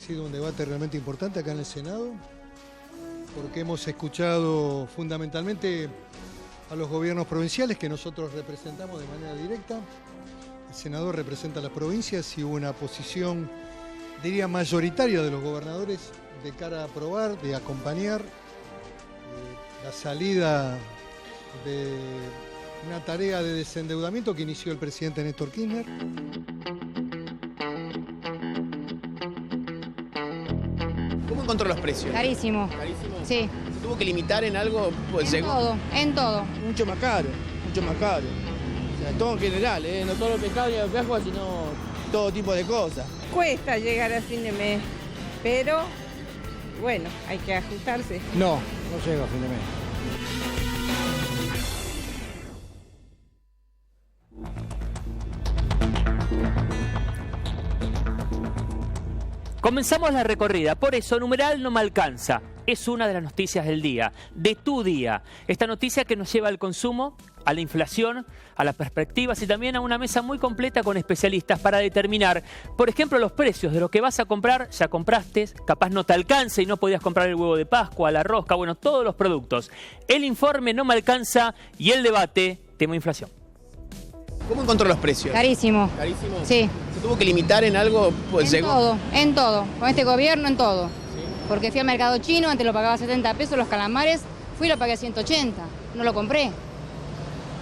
sido un debate realmente importante acá en el Senado, porque hemos escuchado fundamentalmente a los gobiernos provinciales que nosotros representamos de manera directa. El senador representa a las provincias y hubo una posición, diría, mayoritaria de los gobernadores de cara a aprobar, de acompañar la salida de una tarea de desendeudamiento que inició el presidente Néstor Kirchner. ¿Cómo encontró los precios? Carísimo. ¿Carísimo? Sí. ¿Se tuvo que limitar en algo? Pues En todo. Mucho más caro, mucho más caro. O sea, todo en general, no solo pescado ni pescado, sino todo tipo de cosas. Cuesta llegar a fin de mes, pero bueno, hay que ajustarse. No llego a fin de mes. Comenzamos la recorrida, por eso numeral no me alcanza. Es una de las noticias del día, de tu día. Esta noticia que nos lleva al consumo, a la inflación, a las perspectivas y también a una mesa muy completa con especialistas para determinar, por ejemplo, los precios de lo que vas a comprar. Ya compraste, capaz no te alcanza y no podías comprar el huevo de Pascua, la rosca, bueno, todos los productos. El informe no me alcanza y el debate, tema inflación. ¿Cómo encontró los precios? Carísimo. ¿Carísimo? Sí. ¿Se tuvo que limitar en algo? Pues En todo. Con este gobierno en todo. ¿Sí? Porque fui al mercado chino, antes lo pagaba 70 pesos los calamares, fui y lo pagué a 180. No lo compré.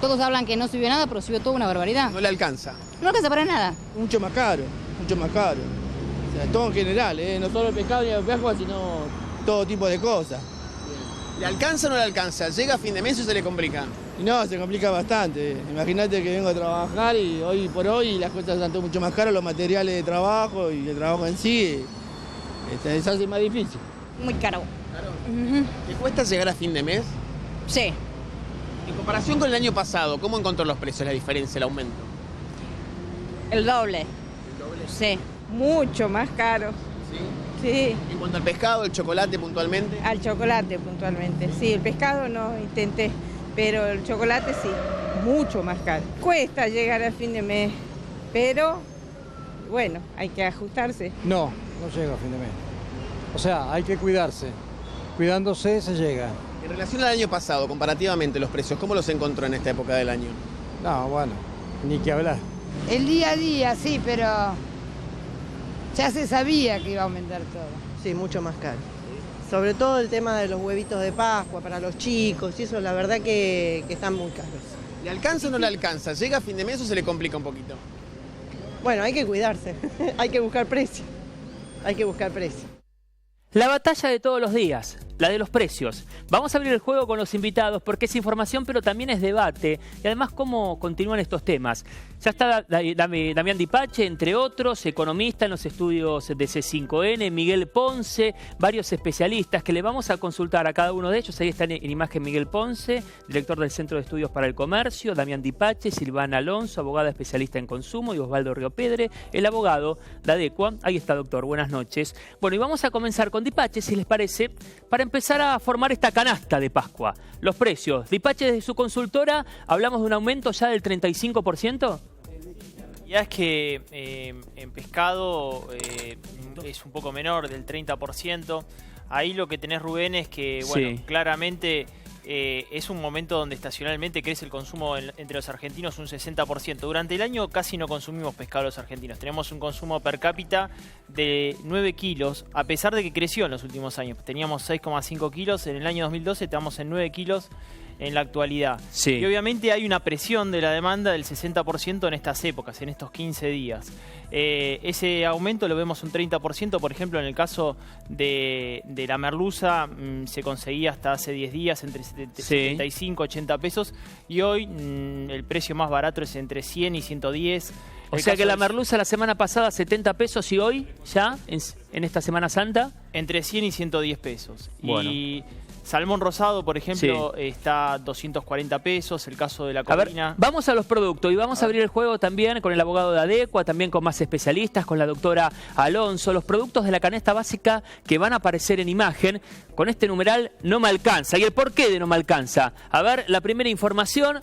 Todos hablan que no subió nada, pero subió toda una barbaridad. No le alcanza. No alcanza para nada. Mucho más caro, mucho más caro. O sea, todo en general, no solo pescado ni pescado, sino todo tipo de cosas. ¿Le alcanza o no le alcanza? ¿Llega a fin de mes o se le complica? Y no, se complica bastante. Imagínate que vengo a trabajar y hoy por hoy las cosas están todo mucho más caras, los materiales de trabajo y el trabajo en sí se hace más difícil. Muy caro. Claro. ¿Le cuesta llegar a fin de mes? Sí. En comparación con el año pasado, ¿cómo encontró los precios, la diferencia, el aumento? El doble. ¿El doble? Sí. Mucho más caro. ¿Sí? Sí. En cuanto al pescado, el chocolate puntualmente. Al chocolate puntualmente. Sí, el pescado no intenté, pero el chocolate sí. Mucho más caro. Cuesta llegar a fin de mes, pero bueno, hay que ajustarse. No llego a fin de mes. O sea, hay que cuidarse. Cuidándose se llega. En relación al año pasado, comparativamente los precios, ¿cómo los encontró en esta época del año? No, bueno, ni que hablar. El día a día, sí, pero ya se sabía que iba a aumentar todo. Sí, mucho más caro. Sobre todo el tema de los huevitos de Pascua para los chicos y eso, la verdad que están muy caros. ¿Le alcanza o no le alcanza? ¿Llega a fin de mes o se le complica un poquito? Bueno, hay que cuidarse, hay que buscar precio. Hay que buscar precio. La batalla de todos los días, la de los precios. Vamos a abrir el juego con los invitados porque es información pero también es debate y además cómo continúan estos temas. Ya está Damián Dipache, entre otros, economista en los estudios de C5N, Miguel Ponce, varios especialistas que le vamos a consultar a cada uno de ellos. Ahí está en imagen Miguel Ponce, director del Centro de Estudios para el Comercio, Damián Dipache, Silvana Alonso, abogada especialista en consumo, y Osvaldo Riopedre, el abogado de Adecua. Ahí está, doctor, buenas noches. Bueno, y vamos a comenzar con Dipache, si les parece, para empezar a formar esta canasta de Pascua. Los precios. Dipache, desde su consultora, hablamos de un aumento ya del 35%. Ya es que en pescado es un poco menor, del 30%. Ahí lo que tenés, Rubén, es que, bueno, sí, claramente es un momento donde estacionalmente crece el consumo entre los argentinos un 60%. Durante el año casi no consumimos pescado los argentinos. Tenemos un consumo per cápita de 9 kilos, a pesar de que creció en los últimos años. Teníamos 6,5 kilos, en el año 2012 estamos en 9 kilos en la actualidad. Sí. Y obviamente hay una presión de la demanda del 60% en estas épocas, en estos 15 días. Ese aumento lo vemos un 30%, por ejemplo, en el caso de la merluza, se conseguía hasta hace 10 días entre 75 y 80 pesos, y hoy el precio más barato es entre 100 y 110. O sea que la merluza la semana pasada 70 pesos y hoy ya, en esta Semana Santa, entre 100 y 110 pesos. Bueno. Y salmón rosado, por ejemplo, está 240 pesos, el caso de la corvina. A ver, vamos a los productos y vamos a abrir el juego también con el abogado de Adecua, también con más especialistas, con la doctora Alonso. Los productos de la canasta básica que van a aparecer en imagen con este numeral no me alcanza. ¿Y el porqué de no me alcanza? A ver, la primera información,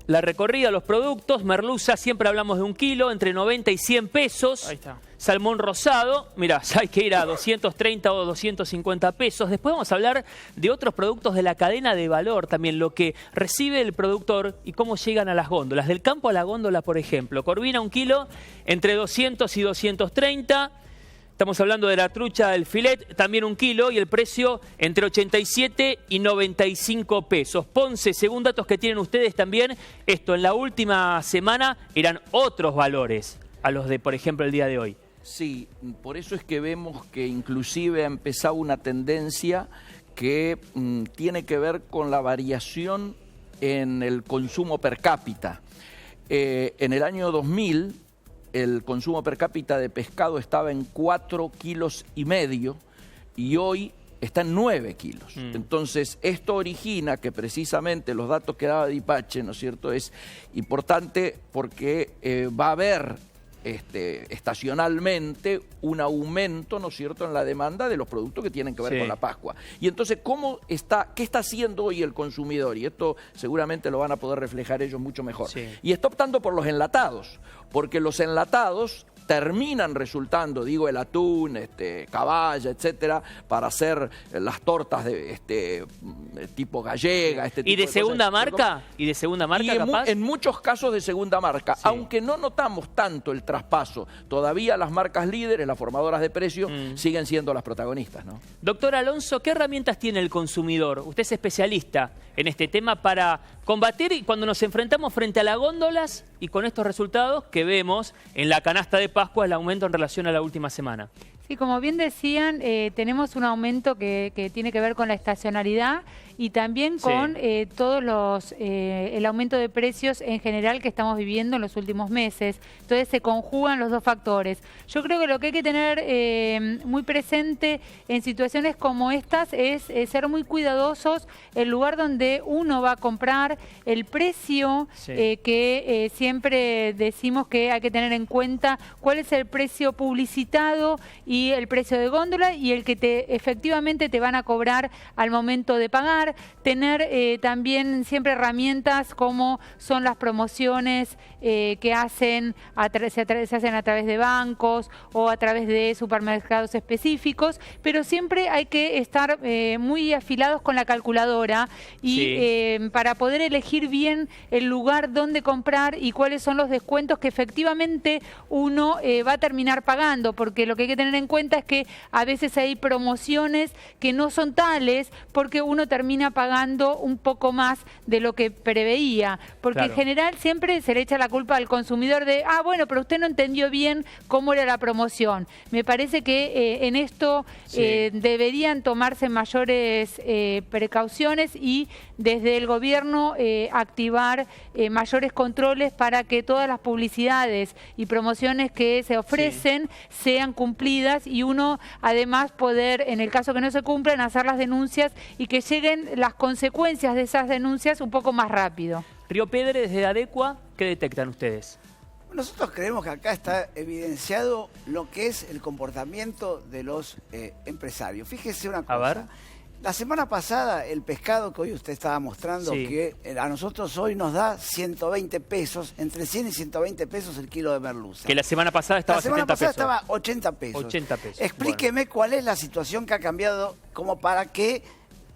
la recorrida, los productos. Merluza, siempre hablamos de 1 kilo, entre 90 y 100 pesos. Ahí está. salmón rosado, mirá, ya hay que ir a 230 o 250 pesos. Después vamos a hablar de otros productos de la cadena de valor, también lo que recibe el productor y cómo llegan a las góndolas. Del campo a la góndola, por ejemplo, corvina 1 kilo entre 200 y 230. Estamos hablando de la trucha del filet, también 1 kilo, y el precio entre 87 y 95 pesos. Ponce, según datos que tienen ustedes también, esto en la última semana eran otros valores a los de, por ejemplo, el día de hoy. Sí, por eso es que vemos que inclusive ha empezado una tendencia que tiene que ver con la variación en el consumo per cápita. En el año 2000, el consumo per cápita de pescado estaba en 4,5 kilos y hoy está en 9 kilos. Entonces, esto origina que precisamente los datos que daba Dipache, ¿no es cierto?, es importante porque va a haber estacionalmente un aumento, ¿no es cierto?, en la demanda de los productos que tienen que ver con la Pascua. Y entonces, ¿qué está haciendo hoy el consumidor? Y esto seguramente lo van a poder reflejar ellos mucho mejor. Y está optando por los enlatados, porque los enlatados terminan resultando, digo, el atún, caballa, etcétera, para hacer las tortas de tipo gallega, tipo ¿Y de segunda marca? ¿Y de segunda marca, capaz? En muchos casos de segunda marca, aunque no notamos tanto el traspaso. Todavía las marcas líderes, las formadoras de precios, siguen siendo las protagonistas, ¿no? Doctor Alonso, ¿qué herramientas tiene el consumidor? Usted es especialista en este tema para combatir y cuando nos enfrentamos frente a las góndolas y con estos resultados que vemos en la canasta de Pascua, el aumento en relación a la última semana. Sí, como bien decían, tenemos un aumento que tiene que ver con la estacionalidad y también con el aumento de precios en general que estamos viviendo en los últimos meses. Entonces se conjugan los dos factores. Yo creo que lo que hay que tener muy presente en situaciones como estas es ser muy cuidadosos el lugar donde uno va a comprar, el precio que siempre decimos que hay que tener en cuenta, cuál es el precio publicitado y el precio de góndola y el que efectivamente te van a cobrar al momento de pagar. Tener también siempre herramientas como son las promociones que hacen se hacen a través de bancos o a través de supermercados específicos, pero siempre hay que estar muy afilados con la calculadora y para poder elegir bien el lugar donde comprar y cuáles son los descuentos que efectivamente uno va a terminar pagando, porque lo que hay que tener en cuenta es que a veces hay promociones que no son tales porque uno termina pagando un poco más de lo que preveía, porque en general siempre se le echa la culpa al consumidor de, bueno, pero usted no entendió bien cómo era la promoción. Me parece que en esto deberían tomarse mayores precauciones y desde el gobierno activar mayores controles para que todas las publicidades y promociones que se ofrecen sean cumplidas y uno además poder, en el caso que no se cumplan, hacer las denuncias y que lleguen las consecuencias de esas denuncias un poco más rápido. Río Pedre, desde Adecua, ¿qué detectan ustedes? Nosotros creemos que acá está evidenciado lo que es el comportamiento de los empresarios. Fíjese una cosa. A ver. La semana pasada, el pescado que hoy usted estaba mostrando, que a nosotros hoy nos da 120 pesos, entre 100 y 120 pesos el kilo de merluza. Que la semana pasada estaba 70 pesos. La semana pasada estaba 80 pesos. 80 pesos. Explíqueme cuál es la situación que ha cambiado como para que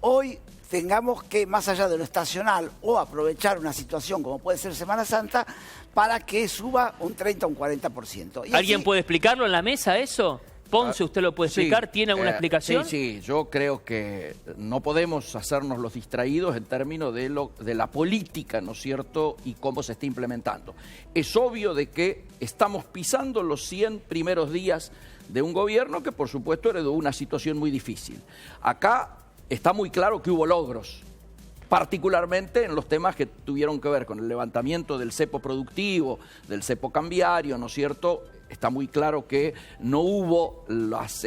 hoy tengamos que, más allá de lo estacional, o aprovechar una situación como puede ser Semana Santa, para que suba un 30 o un 40%. Y ¿Alguien puede explicarlo en la mesa eso? Ponce, ¿usted lo puede explicar? ¿Tiene alguna explicación? Sí, yo creo que no podemos hacernos los distraídos en términos de la política, ¿no es cierto?, y cómo se está implementando. Es obvio de que estamos pisando los 100 primeros días de un gobierno que, por supuesto, heredó una situación muy difícil. Acá está muy claro que hubo logros, particularmente en los temas que tuvieron que ver con el levantamiento del cepo productivo, del cepo cambiario, ¿no es cierto? Está muy claro que no hubo los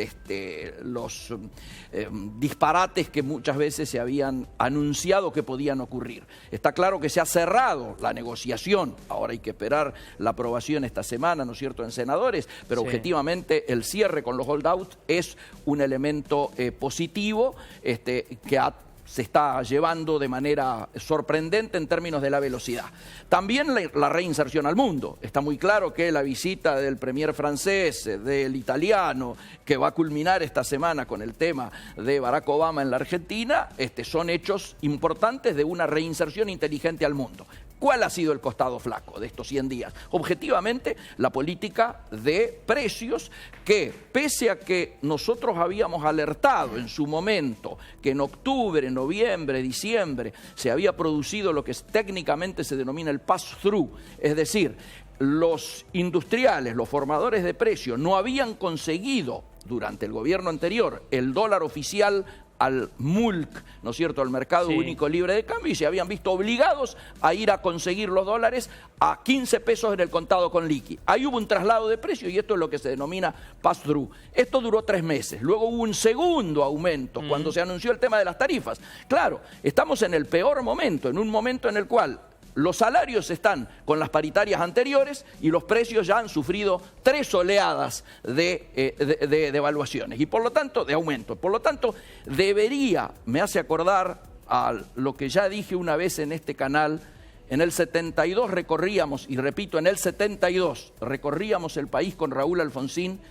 disparates que muchas veces se habían anunciado que podían ocurrir. Está claro que se ha cerrado la negociación. Ahora hay que esperar la aprobación esta semana, ¿no es cierto?, en senadores, pero objetivamente el cierre con los holdouts es un elemento positivo que ha se está llevando de manera sorprendente en términos de la velocidad. También la reinserción al mundo. Está muy claro que la visita del premier francés, del italiano, que va a culminar esta semana con el tema de Barack Obama en la Argentina, son hechos importantes de una reinserción inteligente al mundo. ¿Cuál ha sido el costado flaco de estos 100 días? Objetivamente, la política de precios que, pese a que nosotros habíamos alertado en su momento que en octubre, noviembre, diciembre se había producido lo que técnicamente se denomina el pass-through, es decir, los industriales, los formadores de precios no habían conseguido durante el gobierno anterior el dólar oficial al MULC, ¿no es cierto?, al Mercado Único Libre de Cambio, y se habían visto obligados a ir a conseguir los dólares a 15 pesos en el contado con liqui. Ahí hubo un traslado de precio y esto es lo que se denomina pass-through. Esto duró 3 meses. Luego hubo un segundo aumento cuando se anunció el tema de las tarifas. Claro, estamos en el peor momento, en un momento en el cual los salarios están con las paritarias anteriores y los precios ya han sufrido 3 oleadas de devaluaciones y por lo tanto, de aumento. Por lo tanto, me hace acordar a lo que ya dije una vez en este canal. En el 72 recorríamos, y repito, en el 72 recorríamos el país con Raúl Alfonsín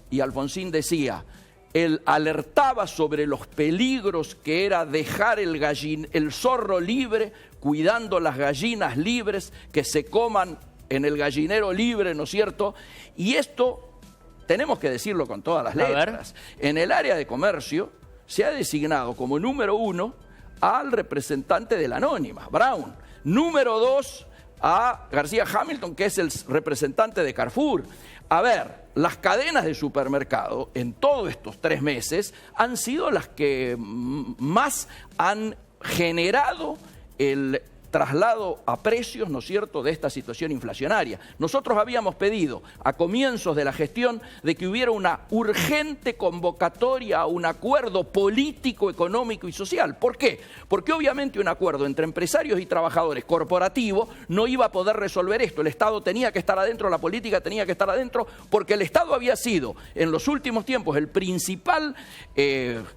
y Alfonsín decía, él alertaba sobre los peligros que era dejar el zorro libre, cuidando las gallinas libres que se coman en el gallinero libre, ¿no es cierto? Y esto tenemos que decirlo con todas las letras. En el área de comercio se ha designado como número 1 al representante de la Anónima, Brown. Número 2 a García Hamilton, que es el representante de Carrefour. A ver, las cadenas de supermercado en todos estos 3 meses han sido las que más han generado el traslado a precios, ¿no es cierto?, de esta situación inflacionaria. Nosotros habíamos pedido a comienzos de la gestión de que hubiera una urgente convocatoria a un acuerdo político, económico y social. ¿Por qué? Porque obviamente un acuerdo entre empresarios y trabajadores corporativo no iba a poder resolver esto. El Estado tenía que estar adentro, la política tenía que estar adentro, porque el Estado había sido en los últimos tiempos el principal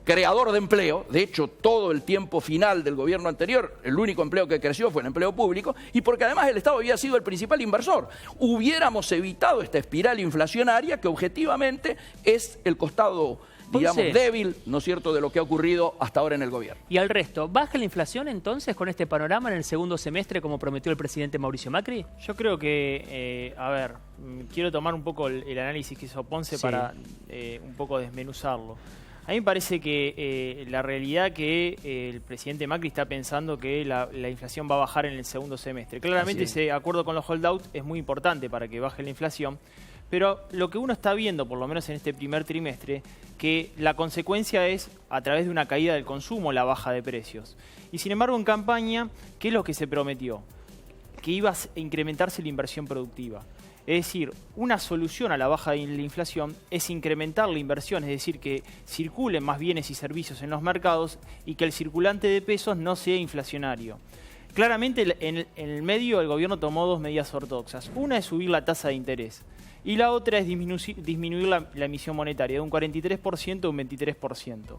creador de empleo. De hecho, todo el tiempo final del gobierno anterior, el único empleo que creció fue el empleo público, y porque además el Estado había sido el principal inversor. Hubiéramos evitado esta espiral inflacionaria que objetivamente es el costado, digamos, débil, ¿no es cierto?, de lo que ha ocurrido hasta ahora en el gobierno. ¿Y al resto? ¿Baja la inflación entonces con este panorama en el segundo semestre como prometió el presidente Mauricio Macri? Yo creo que, quiero tomar un poco el análisis que hizo Ponce para un poco desmenuzarlo. A mí me parece que la realidad que el presidente Macri está pensando que la inflación va a bajar en el segundo semestre. Claramente ese acuerdo con los holdouts es muy importante para que baje la inflación, pero lo que uno está viendo, por lo menos en este primer trimestre, que la consecuencia es a través de una caída del consumo la baja de precios. Y sin embargo en campaña, ¿qué es lo que se prometió? Que iba a incrementarse la inversión productiva. Es decir, una solución a la baja de la inflación es incrementar la inversión, es decir, que circulen más bienes y servicios en los mercados y que el circulante de pesos no sea inflacionario. Claramente en el medio el gobierno tomó 2 medidas ortodoxas. Una es subir la tasa de interés y la otra es disminuir la emisión monetaria de un 43% a un 23%.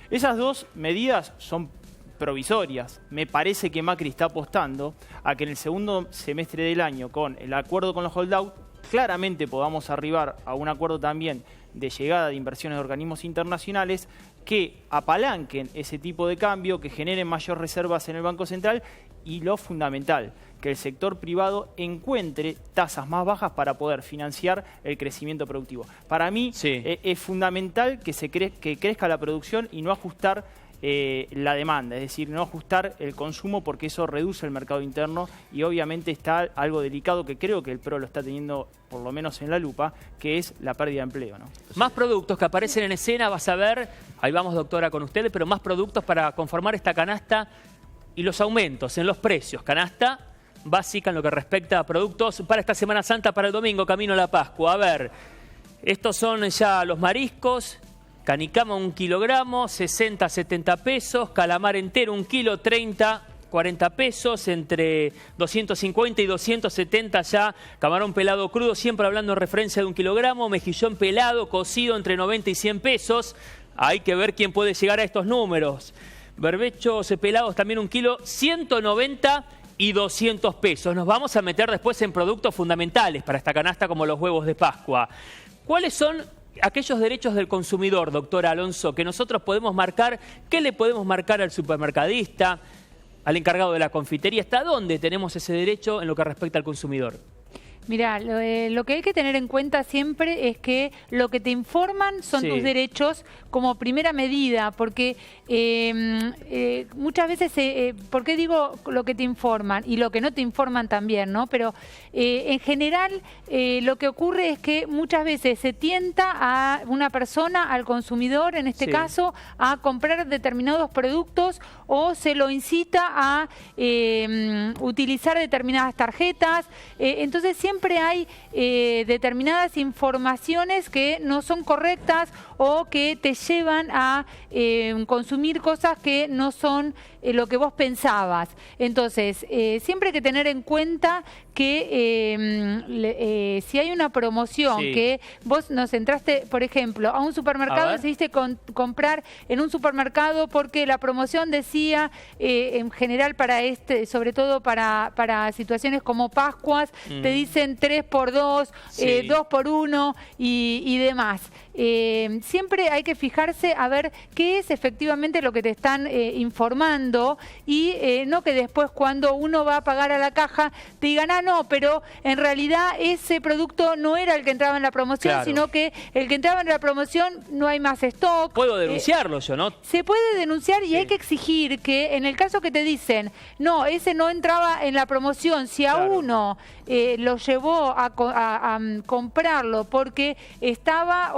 Esas 2 medidas son provisorias. Me parece que Macri está apostando a que en el segundo semestre del año, con el acuerdo con los holdouts, claramente podamos arribar a un acuerdo también de llegada de inversiones de organismos internacionales que apalanquen ese tipo de cambio, que generen mayores reservas en el Banco Central y lo fundamental, que el sector privado encuentre tasas más bajas para poder financiar el crecimiento productivo. Para mí es fundamental que crezca la producción y no ajustar la demanda, es decir, no ajustar el consumo porque eso reduce el mercado interno y obviamente está algo delicado que creo que el PRO lo está teniendo por lo menos en la lupa, que es la pérdida de empleo, ¿no? Más productos que aparecen en escena, vas a ver, ahí vamos doctora con ustedes, pero más productos para conformar esta canasta y los aumentos en los precios, canasta básica en lo que respecta a productos para esta Semana Santa, para el domingo, camino a la Pascua. A ver, estos son ya los mariscos. Canicama 1 kilogramo, 60, 70 pesos. Calamar entero 1 kilo, 30, 40 pesos. Entre 250 y 270 ya. Camarón pelado crudo, siempre hablando en referencia de 1 kilogramo. Mejillón pelado, cocido, entre 90 y 100 pesos. Hay que ver quién puede llegar a estos números. Berbechos pelados también 1 kilo, 190 y 200 pesos. Nos vamos a meter después en productos fundamentales para esta canasta como los huevos de Pascua. ¿Cuáles son aquellos derechos del consumidor, doctor Alonso, que nosotros podemos marcar? ¿Qué le podemos marcar al supermercadista, al encargado de la confitería? ¿Hasta dónde tenemos ese derecho en lo que respecta al consumidor? Mirá, lo que hay que tener en cuenta siempre es que lo que te informan son tus derechos como primera medida, porque muchas veces, ¿por qué digo lo que te informan? Y lo que no te informan también, ¿no? Pero en general lo que ocurre es que muchas veces se tienta a una persona, al consumidor en este caso, a comprar determinados productos o se lo incita a utilizar determinadas tarjetas. Entonces siempre hay determinadas informaciones que no son correctas o que te llevan a consumir cosas que no son lo que vos pensabas. Entonces, siempre hay que tener en cuenta que si hay una promoción que vos nos entraste, por ejemplo, a un supermercado, decidiste comprar en un supermercado porque la promoción decía, en general para sobre todo para situaciones como Pascuas, te dicen 3x2, 2x1 y demás. Siempre hay que fijarse a ver qué es efectivamente lo que te están informando y no que después cuando uno va a pagar a la caja te digan, ah, no, pero en realidad ese producto no era el que entraba en la promoción, sino que el que entraba en la promoción no hay más stock. Puedo denunciarlo yo, ¿no? Se puede denunciar y hay que exigir que en el caso que te dicen, no, ese no entraba en la promoción, si a uno lo llevó a comprarlo porque estaba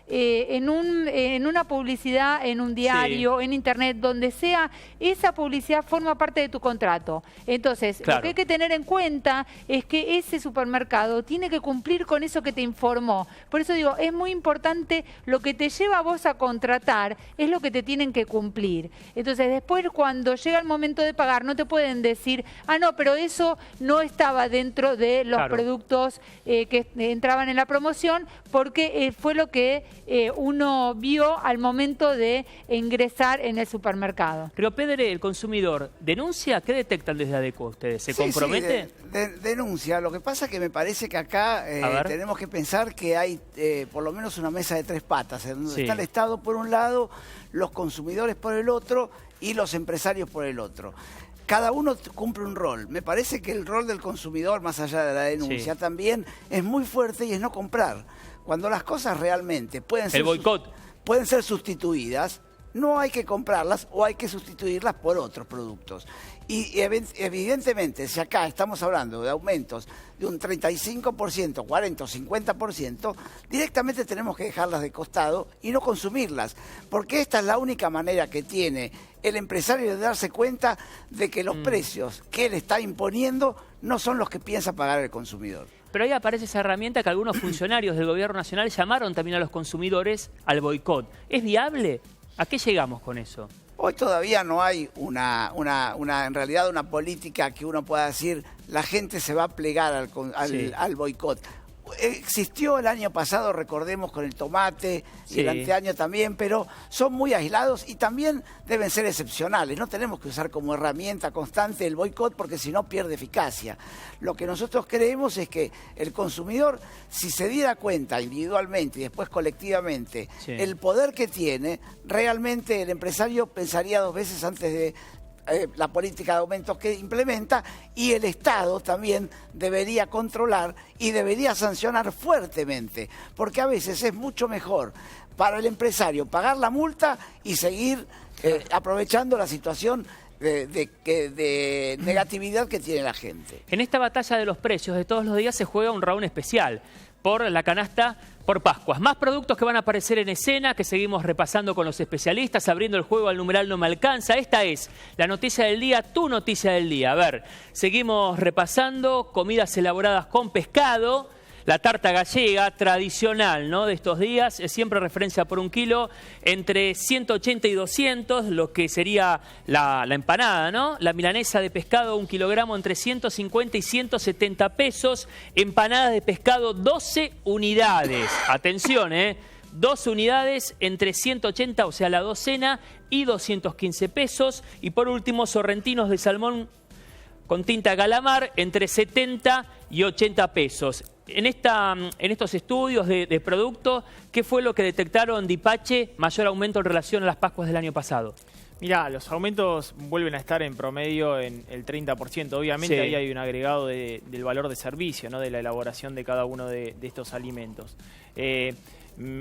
en una publicidad, en un diario, en internet, donde sea, esa publicidad forma parte de tu contrato. Entonces, lo que hay que tener en cuenta es que ese supermercado tiene que cumplir con eso que te informó. Por eso digo, es muy importante, lo que te lleva a vos a contratar es lo que te tienen que cumplir. Entonces, después cuando llega el momento de pagar, no te pueden decir, ah, no, pero eso no estaba dentro de los productos que entraban en la promoción, porque fue lo que uno vio al momento de ingresar en el supermercado. Pero Pedre, el consumidor, ¿denuncia? ¿Qué detectan desde ADECO ustedes? ¿Se compromete? Denuncia. Lo que pasa es que me parece que acá tenemos que pensar que hay por lo menos una mesa de 3 patas, en donde está el Estado por un lado, los consumidores por el otro y los empresarios por el otro. Cada uno cumple un rol. Me parece que el rol del consumidor, más allá de la denuncia, también es muy fuerte y es no comprar. Cuando las cosas realmente pueden ser sustituidas, no hay que comprarlas o hay que sustituirlas por otros productos. Y evidentemente, si acá estamos hablando de aumentos de un 35%, 40% o 50%, directamente tenemos que dejarlas de costado y no consumirlas, porque esta es la única manera que tiene el empresario de darse cuenta de que los precios que él está imponiendo no son los que piensa pagar el consumidor. Pero ahí aparece esa herramienta que algunos funcionarios del gobierno nacional llamaron también a los consumidores al boicot. ¿Es viable? ¿A qué llegamos con eso? Hoy todavía no hay en realidad una política que uno pueda decir la gente se va a plegar al boicot. Existió el año pasado, recordemos, con el tomate y el anteaño también, pero son muy aislados y también deben ser excepcionales. No tenemos que usar como herramienta constante el boicot porque si no pierde eficacia. Lo que nosotros creemos es que el consumidor, si se diera cuenta individualmente y después colectivamente el poder que tiene, realmente el empresario pensaría 2 veces antes de la política de aumentos que implementa, y el Estado también debería controlar y debería sancionar fuertemente, porque a veces es mucho mejor para el empresario pagar la multa y seguir aprovechando la situación de negatividad que tiene la gente. En esta batalla de los precios de todos los días se juega un round especial por la canasta por Pascuas. Más productos que van a aparecer en escena, que seguimos repasando con los especialistas, abriendo el juego al numeral no me alcanza. Esta es la noticia del día, tu noticia del día. A ver, seguimos repasando comidas elaboradas con pescado. La tarta gallega tradicional, ¿no?, de estos días, es siempre referencia por 1 kilo, entre 180 y 200, lo que sería la empanada, ¿no? La milanesa de pescado, 1 kilogramo, entre 150 y 170 pesos. Empanada de pescado, 12 unidades. Atención, 2 unidades entre 180, o sea, la docena, y 215 pesos. Y por último, sorrentinos de salmón con tinta calamar entre 70 y 80 pesos. En estos estudios de producto, ¿qué fue lo que detectaron Dipache mayor aumento en relación a las Pascuas del año pasado? Mirá, los aumentos vuelven a estar en promedio en el 30%. Obviamente Sí. ahí hay un agregado del valor de servicio, ¿no? De la elaboración de cada uno de estos alimentos.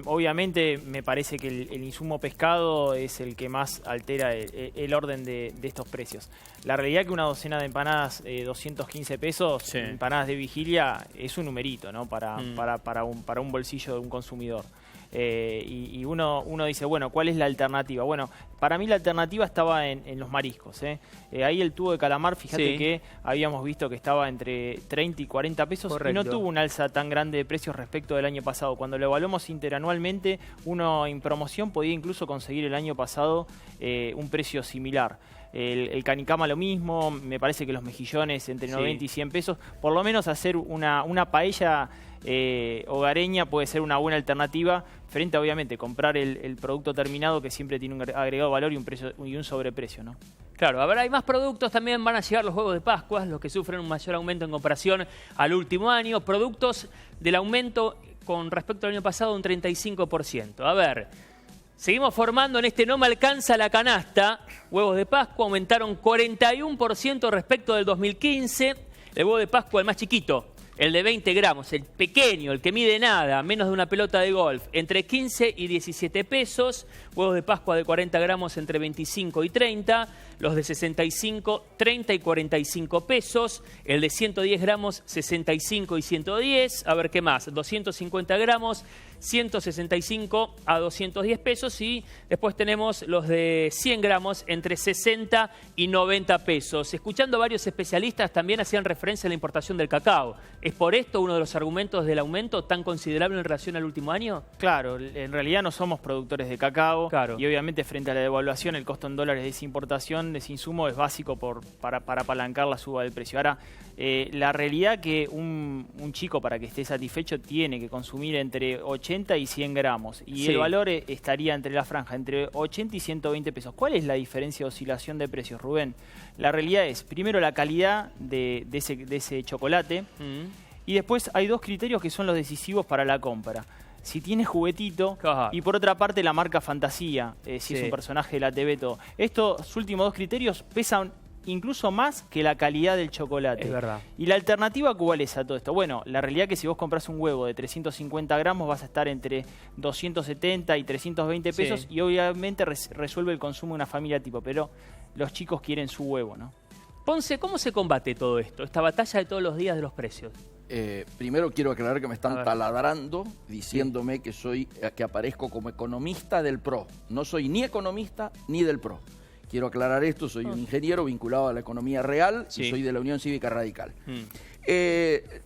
Obviamente me parece que el insumo pescado es el que más altera el orden de estos precios. La realidad es que una docena de empanadas, 215 pesos, Sí. empanadas de vigilia, es un numerito, ¿no? Para un bolsillo de un consumidor. Y uno dice, bueno, ¿cuál es la alternativa? Bueno, para mí la alternativa estaba en los mariscos. Ahí el tubo de calamar, fíjate Sí. que habíamos visto que estaba entre 30 y 40 pesos. Correcto. Y no tuvo un alza tan grande de precios respecto del año pasado. Cuando lo evaluamos interanualmente, uno en promoción podía incluso conseguir el año pasado un precio similar. El canicama lo mismo, me parece que los mejillones entre 90 y 100 pesos. Por lo menos hacer una paella hogareña puede ser una buena alternativa frente a, obviamente, comprar el producto terminado, que siempre tiene un agregado valor y un sobreprecio, ¿no? Claro, ahora hay más productos, también van a llegar los huevos de Pascua, los que sufren un mayor aumento en comparación al último año. Productos del aumento con respecto al año pasado, un 35%. A ver, seguimos formando en este No Me Alcanza la Canasta. Huevos de Pascua aumentaron 41% respecto del 2015. El huevo de Pascua, el más chiquito, el de 20 gramos, el pequeño, el que mide nada, menos de una pelota de golf, entre 15 y 17 pesos. Huevos de Pascua de 40 gramos entre 25 y 30. Los de 65, 30 y 45 pesos. El de 110 gramos, 65 y 110. A ver qué más. 250 gramos, 165 a 210 pesos. Y después tenemos los de 100 gramos entre 60 y 90 pesos. Escuchando a varios especialistas, también hacían referencia a la importación del cacao. ¿Es por esto uno de los argumentos del aumento tan considerable en relación al último año? Claro, en realidad no somos productores de cacao. Claro. Y obviamente frente a la devaluación, el costo en dólares de esa importación, de ese insumo, es básico para apalancar la suba del precio. Ahora, la realidad que un chico, para que esté satisfecho, tiene que consumir entre 80 y 100 gramos. Y Sí. el valor estaría entre la franja, entre 80 y 120 pesos. ¿Cuál es la diferencia de oscilación de precios, Rubén? La realidad es, primero, la calidad de ese chocolate. Y después hay dos criterios que son los decisivos para la compra. Si tiene juguetito, y por otra parte la marca fantasía, si es un personaje de la TV, todo. Estos últimos dos criterios pesan incluso más que la calidad del chocolate. Es verdad. ¿Y la alternativa cuál es a todo esto? Bueno, la realidad es que si vos compras un huevo de 350 gramos vas a estar entre 270 y 320 pesos, y obviamente resuelve el consumo de una familia tipo, pero los chicos quieren su huevo, ¿no? Ponce, ¿cómo se combate todo esto? Esta batalla de todos los días de los precios. Primero quiero aclarar que me están taladrando diciéndome que aparezco como economista del PRO. No soy ni economista ni del PRO. Quiero aclarar esto, soy un ingeniero vinculado a la economía real y soy de la Unión Cívica Radical.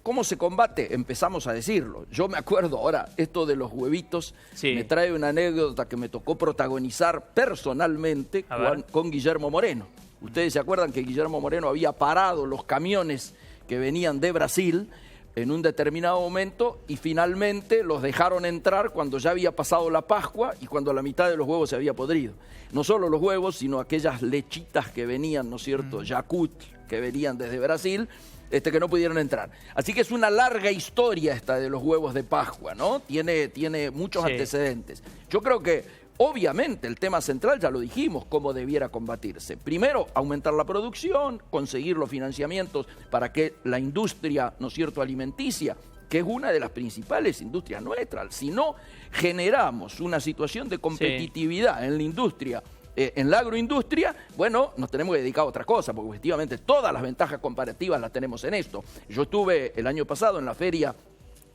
¿Cómo se combate? Empezamos a decirlo. Yo me acuerdo ahora, esto de los huevitos, me trae una anécdota que me tocó protagonizar personalmente con Guillermo Moreno. Ustedes se acuerdan que Guillermo Moreno había parado los camiones que venían de Brasil en un determinado momento y finalmente los dejaron entrar cuando ya había pasado la Pascua y cuando la mitad de los huevos se había podrido. No solo los huevos, sino aquellas lechitas que venían, ¿no es cierto?, Yakult, que venían desde Brasil, que no pudieron entrar. Así que es una larga historia esta de los huevos de Pascua, ¿no? Tiene muchos antecedentes. Yo creo que obviamente el tema central, ya lo dijimos, cómo debiera combatirse. Primero, aumentar la producción, conseguir los financiamientos para que la industria, ¿no es cierto?, alimenticia, que es una de las principales industrias nuestras, si no generamos una situación de competitividad en la industria, en la agroindustria, bueno, nos tenemos que dedicar a otra cosa, porque efectivamente todas las ventajas comparativas las tenemos en esto. Yo estuve el año pasado en la Feria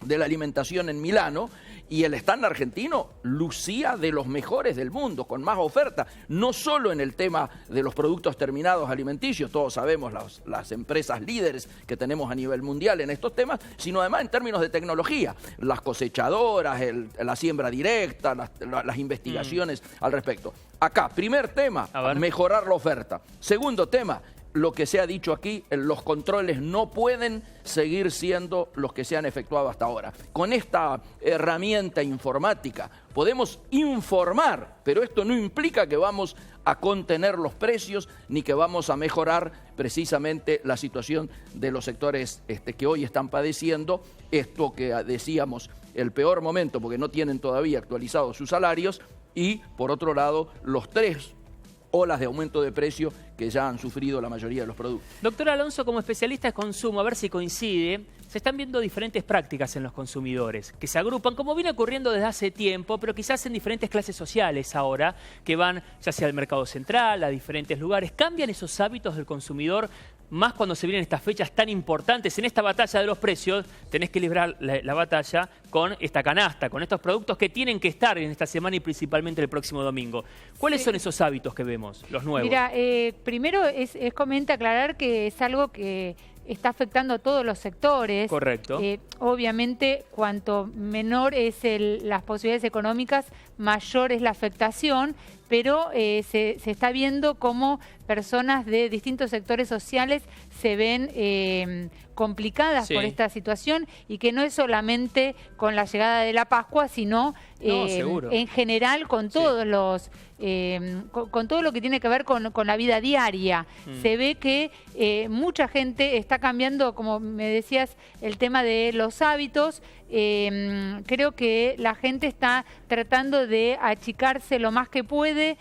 de la Alimentación en Milano y el stand argentino lucía de los mejores del mundo, con más oferta, no solo en el tema de los productos terminados alimenticios, todos sabemos las empresas líderes que tenemos a nivel mundial en estos temas, sino además en términos de tecnología, las cosechadoras, la siembra directa, las investigaciones al respecto. Acá, primer tema, mejorar la oferta. Segundo tema, lo que se ha dicho aquí, los controles no pueden seguir siendo los que se han efectuado hasta ahora. Con esta herramienta informática podemos informar, pero esto no implica que vamos a contener los precios ni que vamos a mejorar precisamente la situación de los sectores que hoy están padeciendo esto que decíamos, el peor momento, porque no tienen todavía actualizados sus salarios, y por otro lado, los 3 olas de aumento de precio que ya han sufrido la mayoría de los productos. Doctor Alonso, como especialista de consumo, a ver si coincide, se están viendo diferentes prácticas en los consumidores, que se agrupan, como viene ocurriendo desde hace tiempo, pero quizás en diferentes clases sociales ahora, que van ya sea al mercado central, a diferentes lugares. ¿Cambian esos hábitos del consumidor? Más cuando se vienen estas fechas tan importantes. En esta batalla de los precios tenés que librar la batalla con esta canasta, con estos productos que tienen que estar en esta semana y principalmente el próximo domingo. ¿Cuáles son esos hábitos que vemos, los nuevos? Mira, primero es conveniente aclarar que es algo que está afectando a todos los sectores. Correcto. Obviamente, cuanto menor es las posibilidades económicas, mayor es la afectación, pero se está viendo cómo personas de distintos sectores sociales se ven complicadas por esta situación, y que no es solamente con la llegada de la Pascua, sino en general con todos los con todo lo que tiene que ver con la vida diaria. Se ve que mucha gente está cambiando, como me decías, el tema de los hábitos. Creo que la gente está tratando de achicarse lo más que puede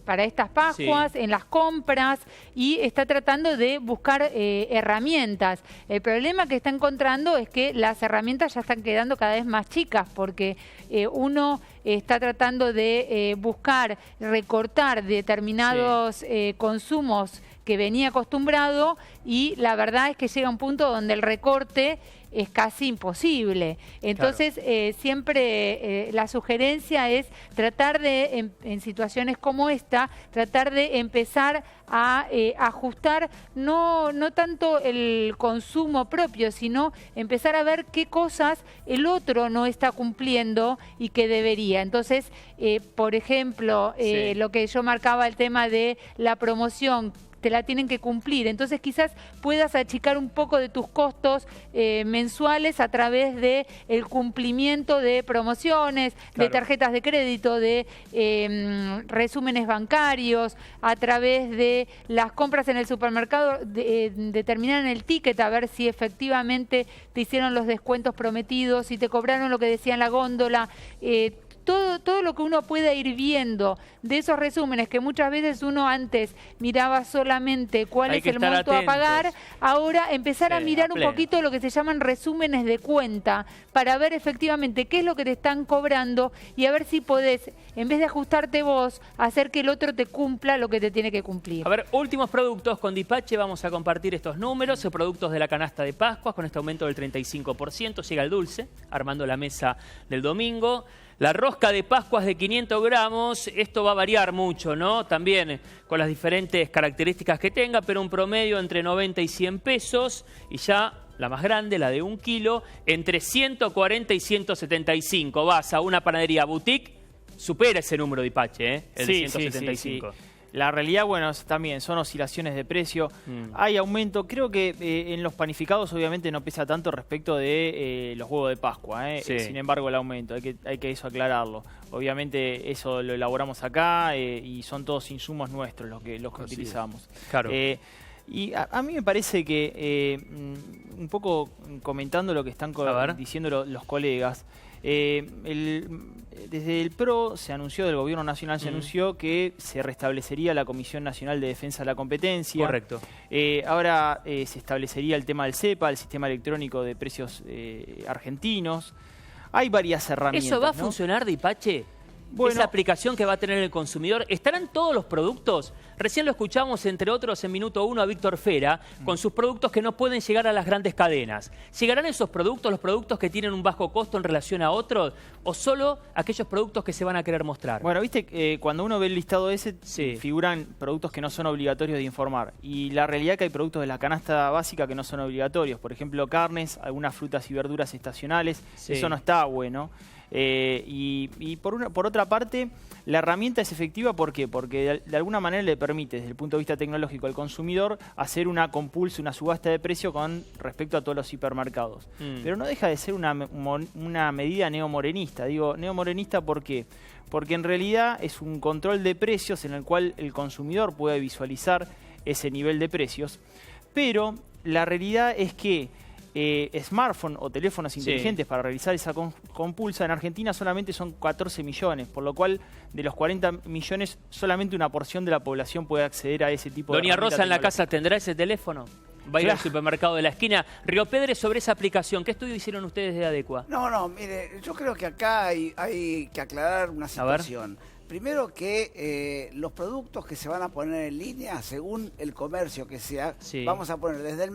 para estas Pascuas, en las compras, y está tratando de buscar herramientas. El problema que está encontrando es que las herramientas ya están quedando cada vez más chicas, porque uno está tratando de buscar, recortar determinados consumos que venía acostumbrado, y la verdad es que llega un punto donde el recorte es casi imposible. Entonces, siempre la sugerencia es tratar de, en situaciones como esta, tratar de empezar a ajustar no tanto el consumo propio, sino empezar a ver qué cosas el otro no está cumpliendo y que debería. Entonces, por ejemplo, lo que yo marcaba, el tema de la promoción, te la tienen que cumplir. Entonces quizás puedas achicar un poco de tus costos mensuales a través de el cumplimiento de promociones, de tarjetas de crédito, de resúmenes bancarios, a través de las compras en el supermercado, determinar en el ticket a ver si efectivamente te hicieron los descuentos prometidos, si te cobraron lo que decía en la góndola. Todo lo que uno pueda ir viendo de esos resúmenes, que muchas veces uno antes miraba solamente cuál es el monto a pagar, ahora empezar a mirar un poquito lo que se llaman resúmenes de cuenta, para ver efectivamente qué es lo que te están cobrando, y a ver si podés, en vez de ajustarte vos, hacer que el otro te cumpla lo que te tiene que cumplir. A ver, últimos productos. Con Dipache vamos a compartir estos números, productos de la canasta de Pascuas, con este aumento del 35%, llega el dulce, armando la mesa del domingo. La rosca de Pascuas de 500 gramos, esto va a variar mucho, ¿no? También con las diferentes características que tenga, pero un promedio entre 90 y 100 pesos. Y ya la más grande, la de 1 kilo, entre 140 y 175. Vas a una panadería boutique, supera ese número de Dipache, el de 175. Sí. La realidad, bueno, también son oscilaciones de precio. Hay aumento. Creo que en los panificados obviamente no pesa tanto respecto de los huevos de Pascua. Sin embargo, el aumento, hay que eso aclararlo. Obviamente eso lo elaboramos acá y son todos insumos nuestros los que utilizamos. Claro. Y a mí me parece que, un poco comentando lo que están diciendo los colegas, desde el PRO se anunció, del Gobierno Nacional se anunció que se restablecería la Comisión Nacional de Defensa de la Competencia. Correcto. Ahora se establecería el tema del CEPA, el Sistema Electrónico de Precios Argentinos. Hay varias herramientas. ¿Eso va a funcionar, Dipache? Bueno, esa aplicación que va a tener el consumidor, ¿estarán todos los productos? Recién lo escuchamos, entre otros, en Minuto 1 a Víctor Fera, con sus productos que no pueden llegar a las grandes cadenas. ¿Llegarán esos productos, los productos que tienen un bajo costo en relación a otros, o solo aquellos productos que se van a querer mostrar? Bueno, viste, cuando uno ve el listado ese, figuran productos que no son obligatorios de informar. Y la realidad es que hay productos de la canasta básica que no son obligatorios. Por ejemplo, carnes, algunas frutas y verduras estacionales. Eso no está bueno. Y por otra parte, la herramienta es efectiva, ¿por qué? Porque de alguna manera le permite, desde el punto de vista tecnológico, al consumidor hacer una compulsa, una subasta de precio con respecto a todos los hipermercados. Pero no deja de ser una medida neomorenista. Digo, neomorenista, ¿por qué? Porque en realidad es un control de precios en el cual el consumidor puede visualizar ese nivel de precios, pero la realidad es que smartphones o teléfonos inteligentes para realizar esa compulsa en Argentina solamente son 14 millones, por lo cual de los 40 millones solamente una porción de la población puede acceder a ese tipo de Doña Rosa en la casa tendrá ese teléfono. Va a ir al supermercado de la esquina. Río Pedre, sobre esa aplicación, ¿qué estudio hicieron ustedes de Adecua? No, mire, yo creo que acá hay que aclarar una situación. Primero que los productos que se van a poner en línea, según el comercio que sea, vamos a poner desde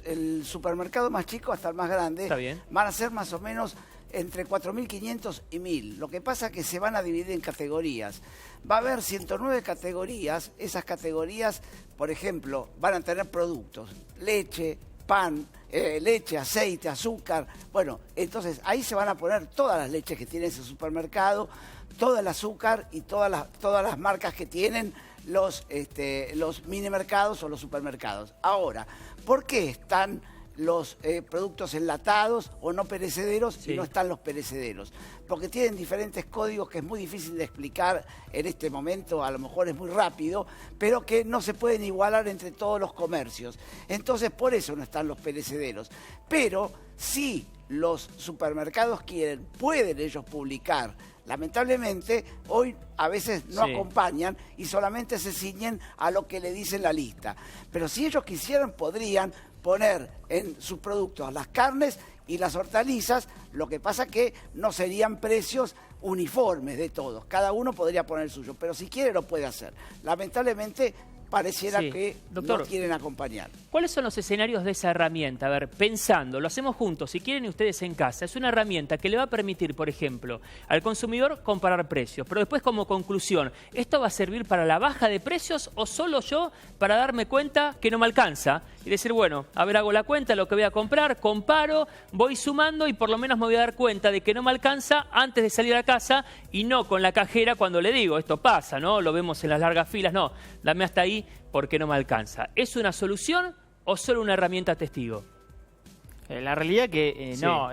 el supermercado más chico hasta el más grande, van a ser más o menos entre 4.500 y 1.000. Lo que pasa es que se van a dividir en categorías. Va a haber 109 categorías. Esas categorías, por ejemplo, van a tener productos, leche, pan, leche, aceite, azúcar. Bueno, entonces ahí se van a poner todas las leches que tiene ese supermercado, todo el azúcar y todas las marcas que tienen los mini mercados o los supermercados. Ahora, ¿por qué están los productos enlatados o no perecederos y no están los perecederos? Porque tienen diferentes códigos que es muy difícil de explicar en este momento, a lo mejor es muy rápido, pero que no se pueden igualar entre todos los comercios. Entonces, por eso no están los perecederos. Pero si los supermercados quieren, pueden ellos publicar. Lamentablemente, hoy a veces no acompañan y solamente se ciñen a lo que le dice la lista. Pero si ellos quisieran, podrían poner en sus productos las carnes y las hortalizas. Lo que pasa que no serían precios uniformes de todos. Cada uno podría poner el suyo, pero si quiere lo puede hacer. Lamentablemente, pareciera que no quieren acompañar. ¿Cuáles son los escenarios de esa herramienta? A ver, pensando, lo hacemos juntos, si quieren ustedes en casa. Es una herramienta que le va a permitir, por ejemplo, al consumidor comparar precios. Pero después, como conclusión, ¿esto va a servir para la baja de precios o solo yo para darme cuenta que no me alcanza? Y decir, bueno, a ver, hago la cuenta, lo que voy a comprar, comparo, voy sumando y por lo menos me voy a dar cuenta de que no me alcanza antes de salir a casa y no con la cajera cuando le digo, esto pasa, ¿no? Lo vemos en las largas filas, no, dame hasta ahí porque no me alcanza. ¿Es una solución o solo una herramienta testigo? La realidad que no,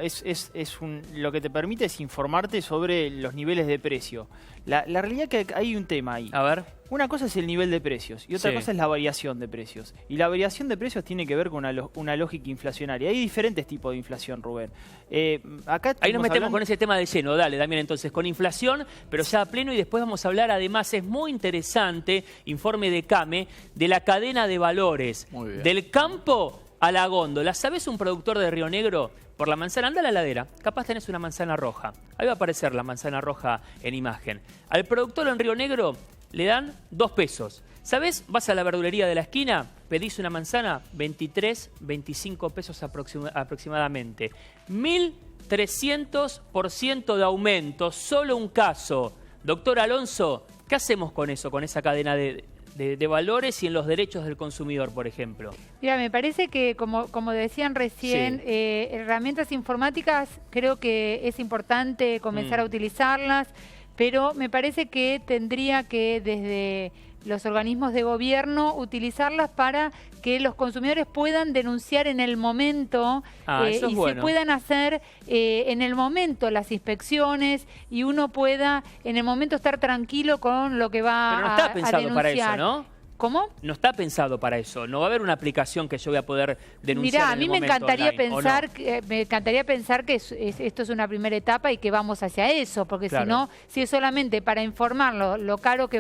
lo que te permite es informarte sobre los niveles de precio. La realidad que hay un tema ahí. A ver. Una cosa es el nivel de precios y otra cosa es la variación de precios. Y la variación de precios tiene que ver con una lógica inflacionaria. Hay diferentes tipos de inflación, Rubén. Ahí nos metemos con ese tema de lleno. Dale, Damián, entonces, con inflación, pero ya a pleno. Y después vamos a hablar, además, es muy interesante, informe de CAME, de la cadena de valores. Muy bien. Del campo a la góndola. ¿Sabés un productor de Río Negro? Por la manzana, anda a la heladera, capaz tenés una manzana roja. Ahí va a aparecer la manzana roja en imagen. Al productor en Río Negro le dan 2 pesos. ¿Sabés? Vas a la verdulería de la esquina, pedís una manzana, 23, 25 pesos aproximadamente. 1.300% de aumento, solo un caso. Doctor Alonso, ¿qué hacemos con eso, con esa cadena de valores y en los derechos del consumidor, por ejemplo? Mira, me parece que, como decían recién, herramientas informáticas, creo que es importante comenzar a utilizarlas, pero me parece que tendría que desde los organismos de gobierno utilizarlas para que los consumidores puedan denunciar en el momento y se puedan hacer en el momento las inspecciones y uno pueda en el momento estar tranquilo con lo que va a denunciar. Pero no está pensado para eso, ¿no? ¿Cómo? No está pensado para eso. No va a haber una aplicación que yo voy a poder denunciar. Mirá, a mí me encantaría online, pensar que esto es una primera etapa y que vamos hacia eso, porque si no, si es solamente para informar lo caro que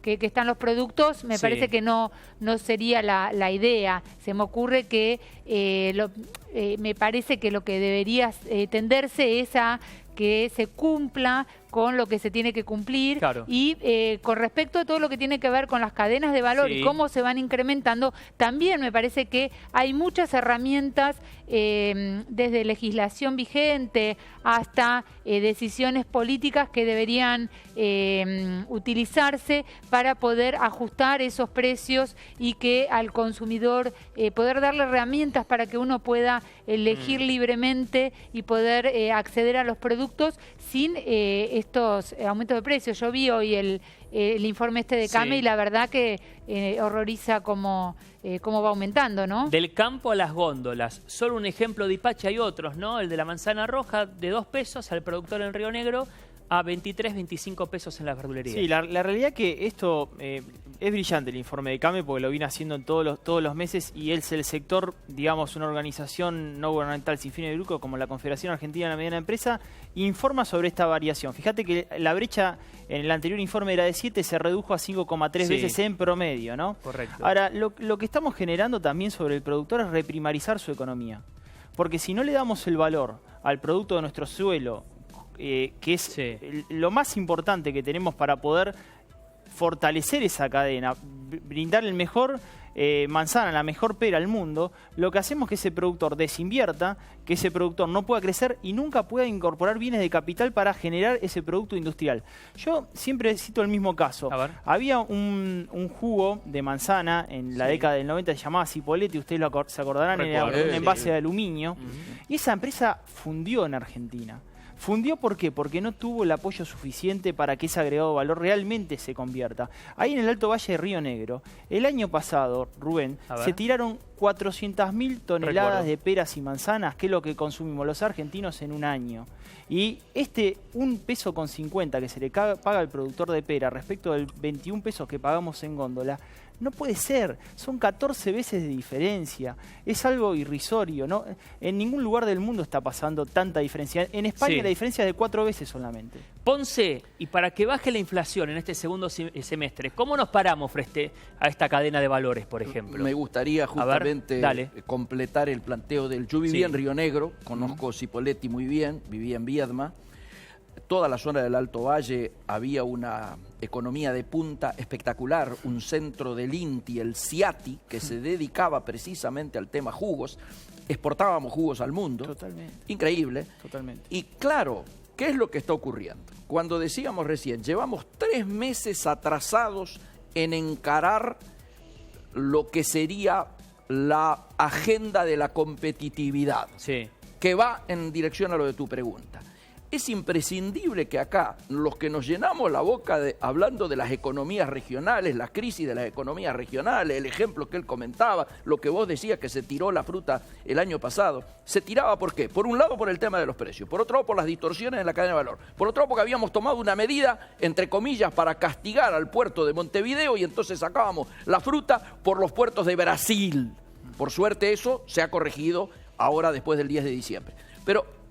están los productos, me parece que no sería la idea. Se me ocurre que me parece que lo que debería tenderse es a que se cumpla con lo que se tiene que cumplir. Claro. Y con respecto a todo lo que tiene que ver con las cadenas de valor y cómo se van incrementando, también me parece que hay muchas herramientas desde legislación vigente hasta decisiones políticas que deberían utilizarse para poder ajustar esos precios y que al consumidor poder darle herramientas para que uno pueda elegir libremente y poder acceder a los productos sin estos aumentos de precios. Yo vi hoy el informe de CAME y la verdad que horroriza cómo va aumentando, ¿no? Del campo a las góndolas. Solo un ejemplo de Ipache, hay otros, ¿no? El de la manzana roja de 2 pesos al productor en Río Negro a 23, 25 pesos en las verdulerías. Sí, la realidad que esto es brillante el informe de CAME porque lo viene haciendo en todos los meses y es el sector, digamos, una organización no gubernamental sin fines de lucro como la Confederación Argentina de la Mediana Empresa, informa sobre esta variación. Fíjate que la brecha en el anterior informe era de 7, se redujo a 5,3 veces en promedio, ¿no? Correcto. Ahora, lo que estamos generando también sobre el productor es reprimarizar su economía. Porque si no le damos el valor al producto de nuestro suelo, que es lo más importante que tenemos para poder fortalecer esa cadena, brindar el mejor manzana, la mejor pera al mundo, lo que hacemos es que ese productor desinvierta, que ese productor no pueda crecer y nunca pueda incorporar bienes de capital para generar ese producto industrial. Yo siempre cito el mismo caso. Había un jugo de manzana en la década del 90 que se llamaba Cipolletti, ustedes se acordarán, era un envase de aluminio, y esa empresa fundió en Argentina. ¿Fundió por qué? Porque no tuvo el apoyo suficiente para que ese agregado de valor realmente se convierta. Ahí en el Alto Valle de Río Negro, el año pasado, Rubén, se tiraron 400.000 toneladas de peras y manzanas, que es lo que consumimos los argentinos en un año. Y 1,50 pesos que se le paga al productor de pera respecto del 21 pesos que pagamos en góndola, no puede ser, son 14 veces de diferencia, es algo irrisorio, ¿no? En ningún lugar del mundo está pasando tanta diferencia. En España la diferencia es de 4 veces solamente. Ponce, y para que baje la inflación en este segundo semestre, ¿cómo nos paramos frente a esta cadena de valores, por ejemplo? Me gustaría justamente completar el planteo del... Yo viví en Río Negro, conozco Cipolletti muy bien, vivía en Viedma. Toda la zona del Alto Valle había una economía de punta espectacular, un centro del INTI, el CIATI, que se dedicaba precisamente al tema jugos. Exportábamos jugos al mundo. Totalmente. Increíble. Totalmente. Y claro, ¿qué es lo que está ocurriendo? Cuando decíamos recién, llevamos 3 meses atrasados en encarar lo que sería la agenda de la competitividad, que va en dirección a lo de tu pregunta. Es imprescindible que acá, los que nos llenamos la boca hablando de las economías regionales, la crisis de las economías regionales, el ejemplo que él comentaba, lo que vos decías que se tiró la fruta el año pasado, se tiraba ¿por qué? Por un lado por el tema de los precios, por otro lado por las distorsiones en la cadena de valor, por otro lado porque habíamos tomado una medida, entre comillas, para castigar al puerto de Montevideo y entonces sacábamos la fruta por los puertos de Brasil. Por suerte eso se ha corregido ahora después del 10 de diciembre. Pero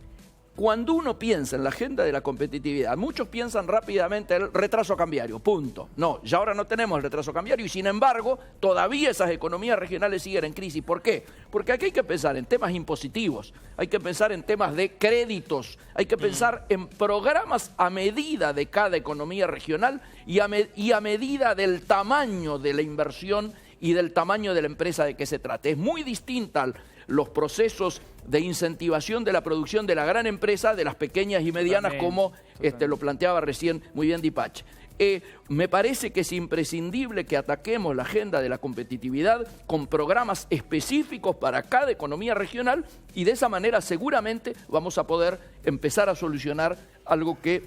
cuando uno piensa en la agenda de la competitividad, muchos piensan rápidamente el retraso cambiario, punto. No, ya ahora no tenemos el retraso cambiario y sin embargo todavía esas economías regionales siguen en crisis. ¿Por qué? Porque aquí hay que pensar en temas impositivos, hay que pensar en temas de créditos, hay que pensar en programas a medida de cada economía regional y a medida del tamaño de la inversión y del tamaño de la empresa de que se trate. Es muy distinta los procesos de incentivación de la producción de la gran empresa, de las pequeñas y medianas, como lo planteaba recién muy bien Dipache. Me parece que es imprescindible que ataquemos la agenda de la competitividad con programas específicos para cada economía regional y de esa manera seguramente vamos a poder empezar a solucionar algo que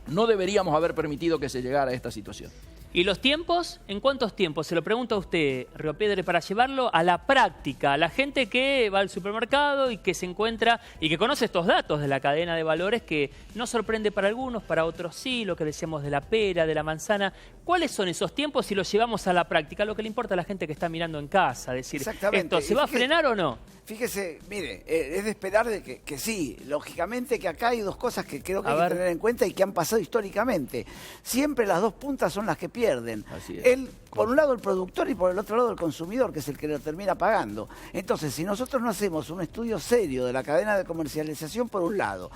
no deberíamos haber permitido que se llegara a esta situación. ¿Y los tiempos? ¿En cuántos tiempos? Se lo pregunto a usted, Río Piedre, para llevarlo a la práctica, a la gente que va al supermercado y que se encuentra y que conoce estos datos de la cadena de valores que no sorprende para algunos, para otros sí, lo que decíamos de la pera, de la manzana. ¿Cuáles son esos tiempos si los llevamos a la práctica? Lo que le importa a la gente que está mirando en casa, decir, ¿esto se va a frenar o no? Fíjese, mire, es de esperar de que sí. Lógicamente que acá hay dos cosas que creo que hay que tener en cuenta y que han pasado históricamente. Siempre las dos puntas son las que pierden. pierden. Así es. Por un lado el productor y por el otro lado el consumidor, que es el que lo termina pagando. Entonces, si nosotros no hacemos un estudio serio de la cadena de comercialización, por un lado,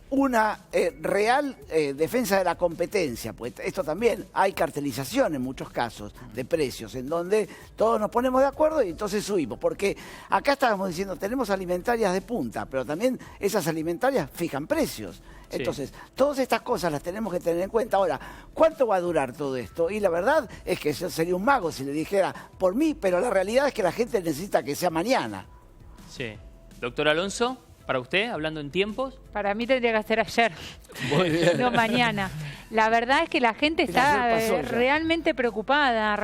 una real defensa de la competencia, pues esto también, hay cartelización en muchos casos de precios, en donde todos nos ponemos de acuerdo y entonces subimos, porque acá estábamos diciendo, tenemos alimentarias de punta, pero también esas alimentarias fijan precios. Entonces, todas estas cosas las tenemos que tener en cuenta. Ahora, ¿cuánto va a durar todo esto? Y la verdad es que yo sería un mago si le dijera por mí, pero la realidad es que la gente necesita que sea mañana. Sí. Doctor Alonso, para usted, hablando en tiempos. Para mí tendría que ser ayer, Muy bien. no mañana. La verdad es que la gente está realmente preocupada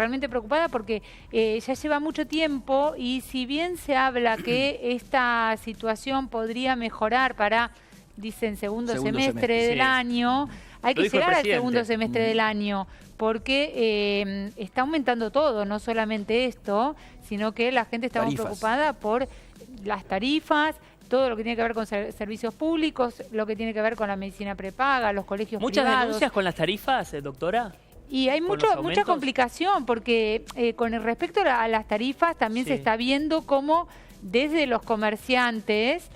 porque ya lleva mucho tiempo y si bien se habla que esta situación podría mejorar para... Dicen segundo semestre del año, hay que llegar al segundo semestre del año, porque está aumentando todo, no solamente esto, sino que la gente está muy preocupada por las tarifas, todo lo que tiene que ver con servicios públicos, lo que tiene que ver con la medicina prepaga, los colegios privados. ¿Muchas denuncias con las tarifas, doctora? Y hay mucha complicación, porque con respecto a las tarifas también se está viendo cómo desde los comerciantes...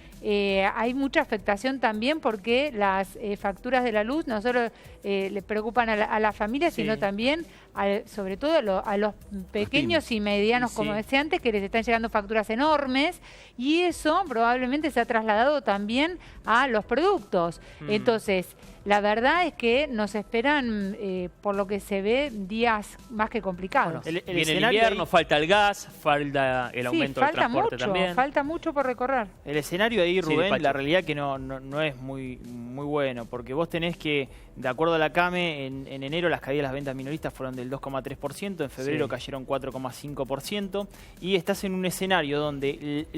hay mucha afectación también porque las facturas de la luz no solo le preocupan a la familia, sino también, sobre todo, a los pequeños y medianos comerciantes que les están llegando facturas enormes y eso probablemente se ha trasladado también a los productos. Entonces, la verdad es que nos esperan, por lo que se ve, días más que complicados. Bueno, viene el invierno, falta el gas, falta el aumento del transporte también. Falta mucho por recorrer. El escenario ahí, Rubén, la realidad que no es muy bueno, porque vos tenés que, de acuerdo a la CAME, en enero las caídas de las ventas minoristas fueron del 2,3%, en febrero cayeron 4,5%, y estás en un escenario donde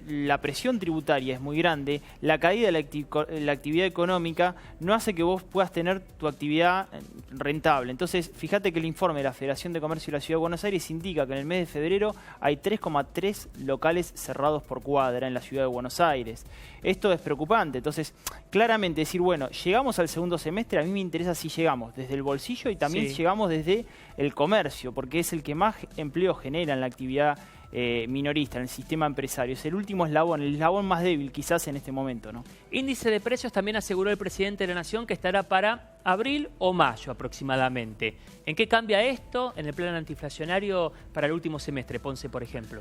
la presión tributaria es muy grande, la caída de la actividad económica no hace que vos puedas tener tu actividad rentable. Entonces, fíjate que el informe de la Federación de Comercio de la Ciudad de Buenos Aires indica que en el mes de febrero hay 3,3 locales cerrados por cuadra en la Ciudad de Buenos Aires. Esto es preocupante. Entonces, claramente decir, bueno, llegamos al segundo semestre, a mí me interesa si llegamos desde el bolsillo y también llegamos desde el comercio, porque es el que más empleo genera en la actividad minorista, en el sistema empresario. Es el último eslabón, el eslabón más débil quizás en este momento, ¿no? Índice de precios también aseguró el presidente de la Nación que estará para abril o mayo aproximadamente. ¿En qué cambia esto en el plan antiinflacionario para el último semestre, Ponce, por ejemplo?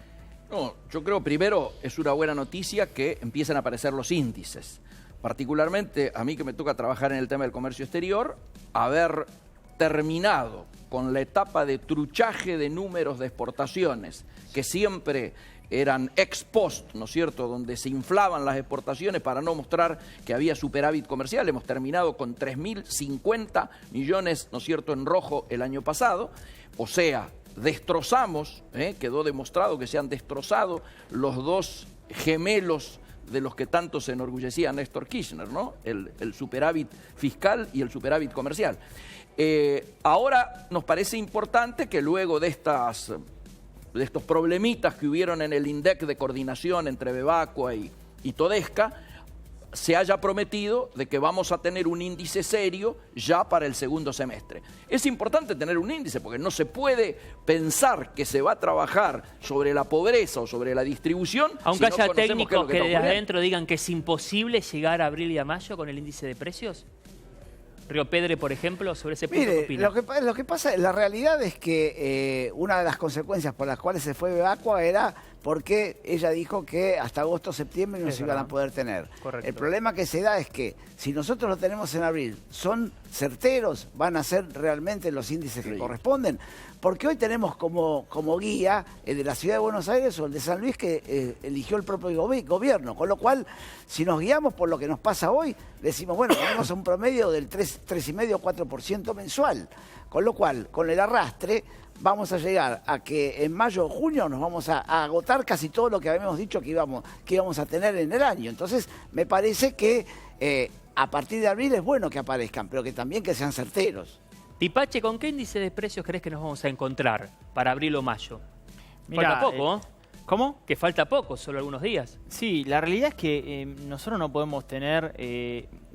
No, yo creo primero es una buena noticia que empiecen a aparecer los índices. Particularmente a mí que me toca trabajar en el tema del comercio exterior, haber terminado con la etapa de truchaje de números de exportaciones, que siempre eran ex post, ¿no es cierto?, donde se inflaban las exportaciones para no mostrar que había superávit comercial. Hemos terminado con 3.050 millones, ¿no es cierto?, en rojo el año pasado. O sea, destrozamos, quedó demostrado que se han destrozado los dos gemelos de los que tanto se enorgullecía Néstor Kirchner, ¿no? El superávit fiscal y el superávit comercial. Ahora nos parece importante que luego de estos problemitas que hubieron en el INDEC de coordinación entre Bebacua y Todesca, se haya prometido de que vamos a tener un índice serio ya para el segundo semestre. Es importante tener un índice porque no se puede pensar que se va a trabajar sobre la pobreza o sobre la distribución. Aunque haya técnicos que de adentro adentro digan que es imposible llegar a abril y a mayo con el índice de precios. Río Pedre, por ejemplo, sobre ese punto, ¿qué opina? Lo que pasa, la realidad es que una de las consecuencias por las cuales se fue Bebacua era porque ella dijo que hasta agosto o septiembre no se iban a poder tener. Correcto. El problema que se da es que si nosotros lo tenemos en abril, ¿son certeros? ¿Van a ser realmente los índices que corresponden? Porque hoy tenemos como guía el de la Ciudad de Buenos Aires o el de San Luis que eligió el propio gobierno. Con lo cual, si nos guiamos por lo que nos pasa hoy, decimos, bueno, tenemos un promedio del 3,5 o 4% mensual. Con lo cual, con el arrastre, vamos a llegar a que en mayo o junio nos vamos a agotar casi todo lo que habíamos dicho que íbamos a tener en el año. Entonces, me parece que a partir de abril es bueno que aparezcan, pero que también que sean certeros. Tipache, ¿con qué índice de precios crees que nos vamos a encontrar para abril o mayo? Mirá, falta poco, ¿Cómo? Que falta poco, solo algunos días. Sí, la realidad es que nosotros no podemos tener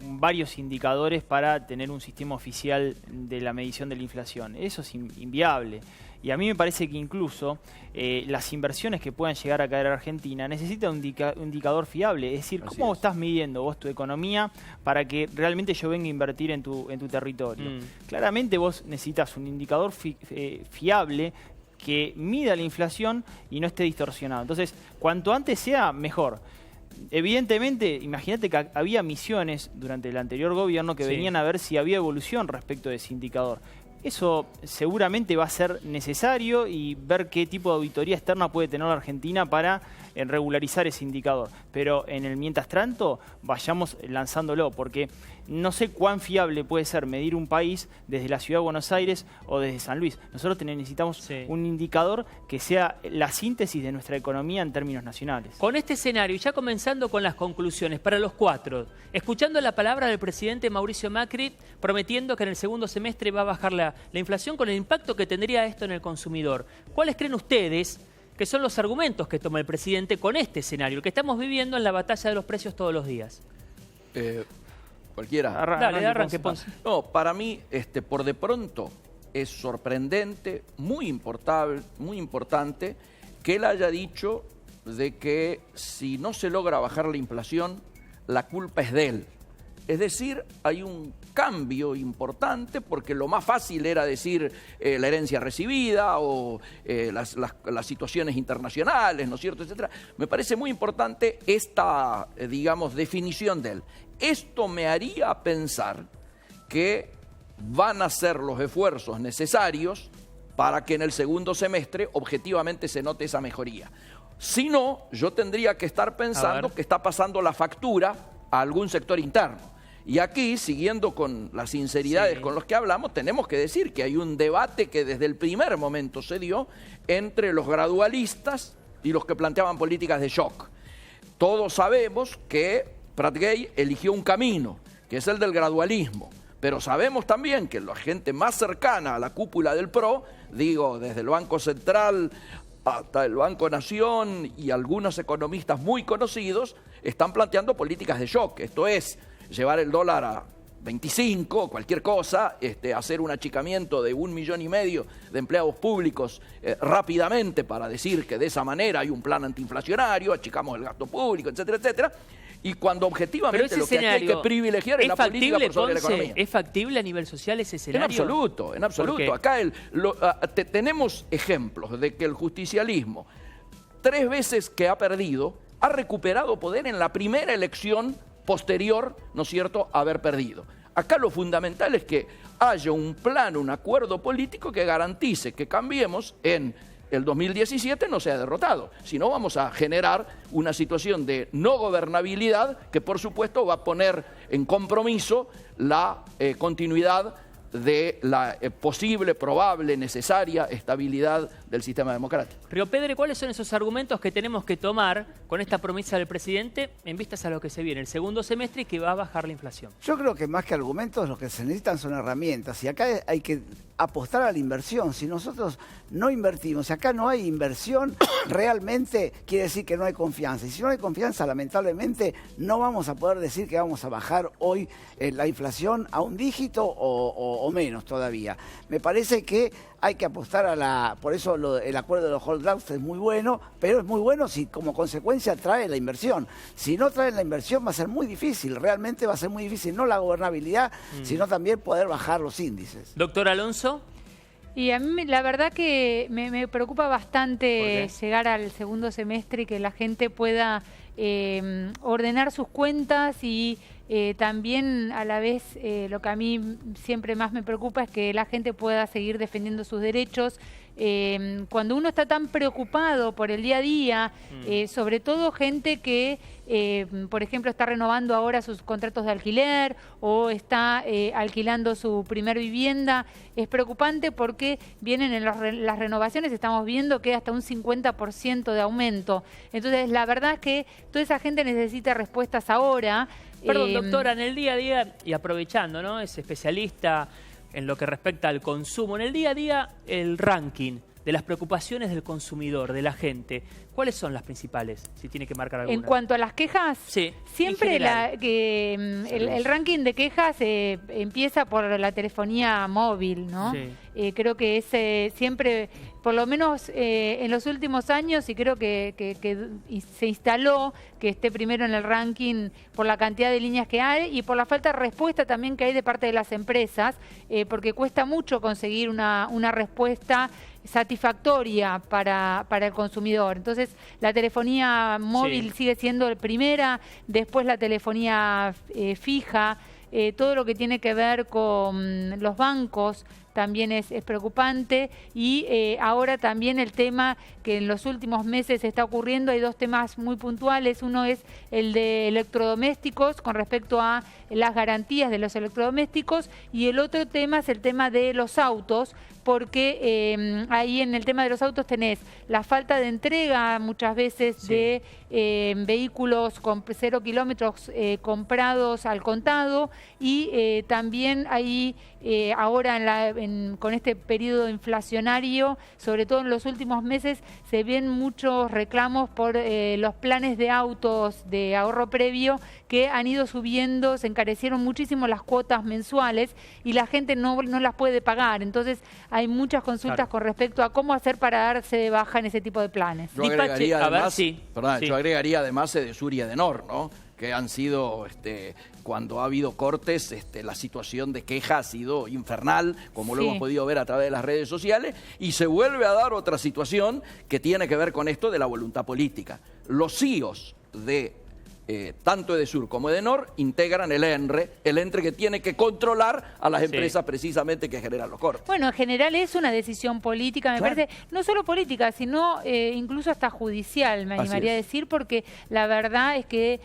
varios indicadores para tener un sistema oficial de la medición de la inflación. Eso es inviable. Y a mí me parece que incluso las inversiones que puedan llegar a caer a Argentina necesitan un indicador fiable. Es decir, ¿cómo estás midiendo vos tu economía para que realmente yo venga a invertir en tu territorio? Claramente vos necesitas un indicador fiable que mida la inflación y no esté distorsionado. Entonces, cuanto antes sea, mejor. Evidentemente, imagínate que había misiones durante el anterior gobierno que venían a ver si había evolución respecto de ese indicador. Eso seguramente va a ser necesario y ver qué tipo de auditoría externa puede tener la Argentina para regularizar ese indicador. Pero en el mientras tanto, vayamos lanzándolo, porque no sé cuán fiable puede ser medir un país desde la Ciudad de Buenos Aires o desde San Luis. Nosotros necesitamos un indicador que sea la síntesis de nuestra economía en términos nacionales. Con este escenario, y ya comenzando con las conclusiones, para los cuatro, escuchando la palabra del presidente Mauricio Macri, prometiendo que en el segundo semestre va a bajar la inflación con el impacto que tendría esto en el consumidor, ¿cuáles creen ustedes que son los argumentos que toma el presidente con este escenario, el que estamos viviendo en la batalla de los precios todos los días? Cualquiera. Dale, arranque, Ponce. No, para mí, por de pronto, es sorprendente, muy importante que él haya dicho de que si no se logra bajar la inflación, la culpa es de él. Es decir, hay un cambio importante porque lo más fácil era decir la herencia recibida o las situaciones internacionales, ¿no es cierto?, etcétera. Me parece muy importante esta, digamos, definición de él. Esto me haría pensar que van a ser los esfuerzos necesarios para que en el segundo semestre objetivamente se note esa mejoría. Si no, yo tendría que estar pensando que está pasando la factura a algún sector interno. Y aquí, siguiendo con las sinceridades con los que hablamos, tenemos que decir que hay un debate que desde el primer momento se dio entre los gradualistas y los que planteaban políticas de shock. Todos sabemos que Prat Gay eligió un camino, que es el del gradualismo, pero sabemos también que la gente más cercana a la cúpula del PRO, digo, desde el Banco Central hasta el Banco Nación y algunos economistas muy conocidos, están planteando políticas de shock, esto es, llevar el dólar a 25, cualquier cosa, hacer un achicamiento de 1,5 millones de empleados públicos rápidamente para decir que de esa manera hay un plan antiinflacionario, achicamos el gasto público, etcétera, etcétera. Y cuando objetivamente lo que hay que privilegiar es la política por sobre la economía. ¿Es factible a nivel social ese escenario? En absoluto, en absoluto. Acá tenemos ejemplos de que el justicialismo, 3 veces que ha perdido, ha recuperado poder en la primera elección posterior, ¿no es cierto?, a haber perdido. Acá lo fundamental es que haya un plan, un acuerdo político que garantice que Cambiemos en el 2017 no sea derrotado. Si no, vamos a generar una situación de no gobernabilidad que, por supuesto, va a poner en compromiso la continuidad de la posible, probable, necesaria estabilidad del sistema democrático. Río Pedre, ¿cuáles son esos argumentos que tenemos que tomar con esta promesa del presidente en vistas a lo que se viene el segundo semestre y que va a bajar la inflación? Yo creo que más que argumentos lo que se necesitan son herramientas y acá hay que apostar a la inversión. Si nosotros no invertimos, si acá no hay inversión, realmente quiere decir que no hay confianza. Y si no hay confianza, lamentablemente no vamos a poder decir que vamos a bajar hoy la inflación a un dígito o menos todavía. Me parece que hay que apostar por eso el acuerdo de los holdouts es muy bueno, pero es muy bueno si como consecuencia trae la inversión. Si no trae la inversión va a ser muy difícil, realmente va a ser muy difícil, no la gobernabilidad, sino también poder bajar los índices. Doctor Alonso. Y a mí la verdad que me preocupa bastante llegar al segundo semestre y que la gente pueda ordenar sus cuentas y también a la vez lo que a mí siempre más me preocupa es que la gente pueda seguir defendiendo sus derechos. Cuando uno está tan preocupado por el día a día, sobre todo gente que, por ejemplo, está renovando ahora sus contratos de alquiler o está alquilando su primer vivienda, es preocupante porque vienen en las renovaciones, estamos viendo que hasta un 50% de aumento. Entonces, la verdad es que toda esa gente necesita respuestas ahora. Perdón, doctora, en el día a día, y aprovechando, ¿no?, es especialista en lo que respecta al consumo, en el día a día, el ranking de las preocupaciones del consumidor, de la gente, ¿cuáles son las principales, si tiene que marcar alguna? En cuanto a las quejas, sí, siempre el ranking de quejas empieza por la telefonía móvil, ¿no? Sí. Creo que es siempre, por lo menos en los últimos años, y creo que se instaló que esté primero en el ranking por la cantidad de líneas que hay y por la falta de respuesta también que hay de parte de las empresas, porque cuesta mucho conseguir una respuesta satisfactoria para el consumidor. Entonces, la telefonía móvil sigue siendo primera, después la telefonía fija, todo lo que tiene que ver con los bancos también es preocupante, y ahora también el tema que en los últimos meses está ocurriendo, hay dos temas muy puntuales. Uno es el de electrodomésticos con respecto a las garantías de los electrodomésticos, y el otro tema es el tema de los autos, porque ahí en el tema de los autos tenés la falta de entrega muchas veces de vehículos con 0 kilómetros comprados al contado, y también ahí ahora con este periodo inflacionario, sobre todo en los últimos meses, se ven muchos reclamos por los planes de autos de ahorro previo que han ido subiendo, se encarecieron muchísimo las cuotas mensuales y la gente no las puede pagar. Entonces hay muchas consultas con respecto a cómo hacer para darse de baja en ese tipo de planes. Yo agregaría además, yo agregaría además Edesur y Edenor, ¿no? Que han sido, cuando ha habido cortes, la situación de queja ha sido infernal, como lo hemos podido ver a través de las redes sociales, y se vuelve a dar otra situación que tiene que ver con esto de la voluntad política. Los CEOs de tanto Edesur como Edenor integran el ENRE que tiene que controlar a las empresas precisamente que generan los cortes. Bueno, en general es una decisión política, me parece, no solo política, sino incluso hasta judicial, me animaría a decir, porque la verdad es que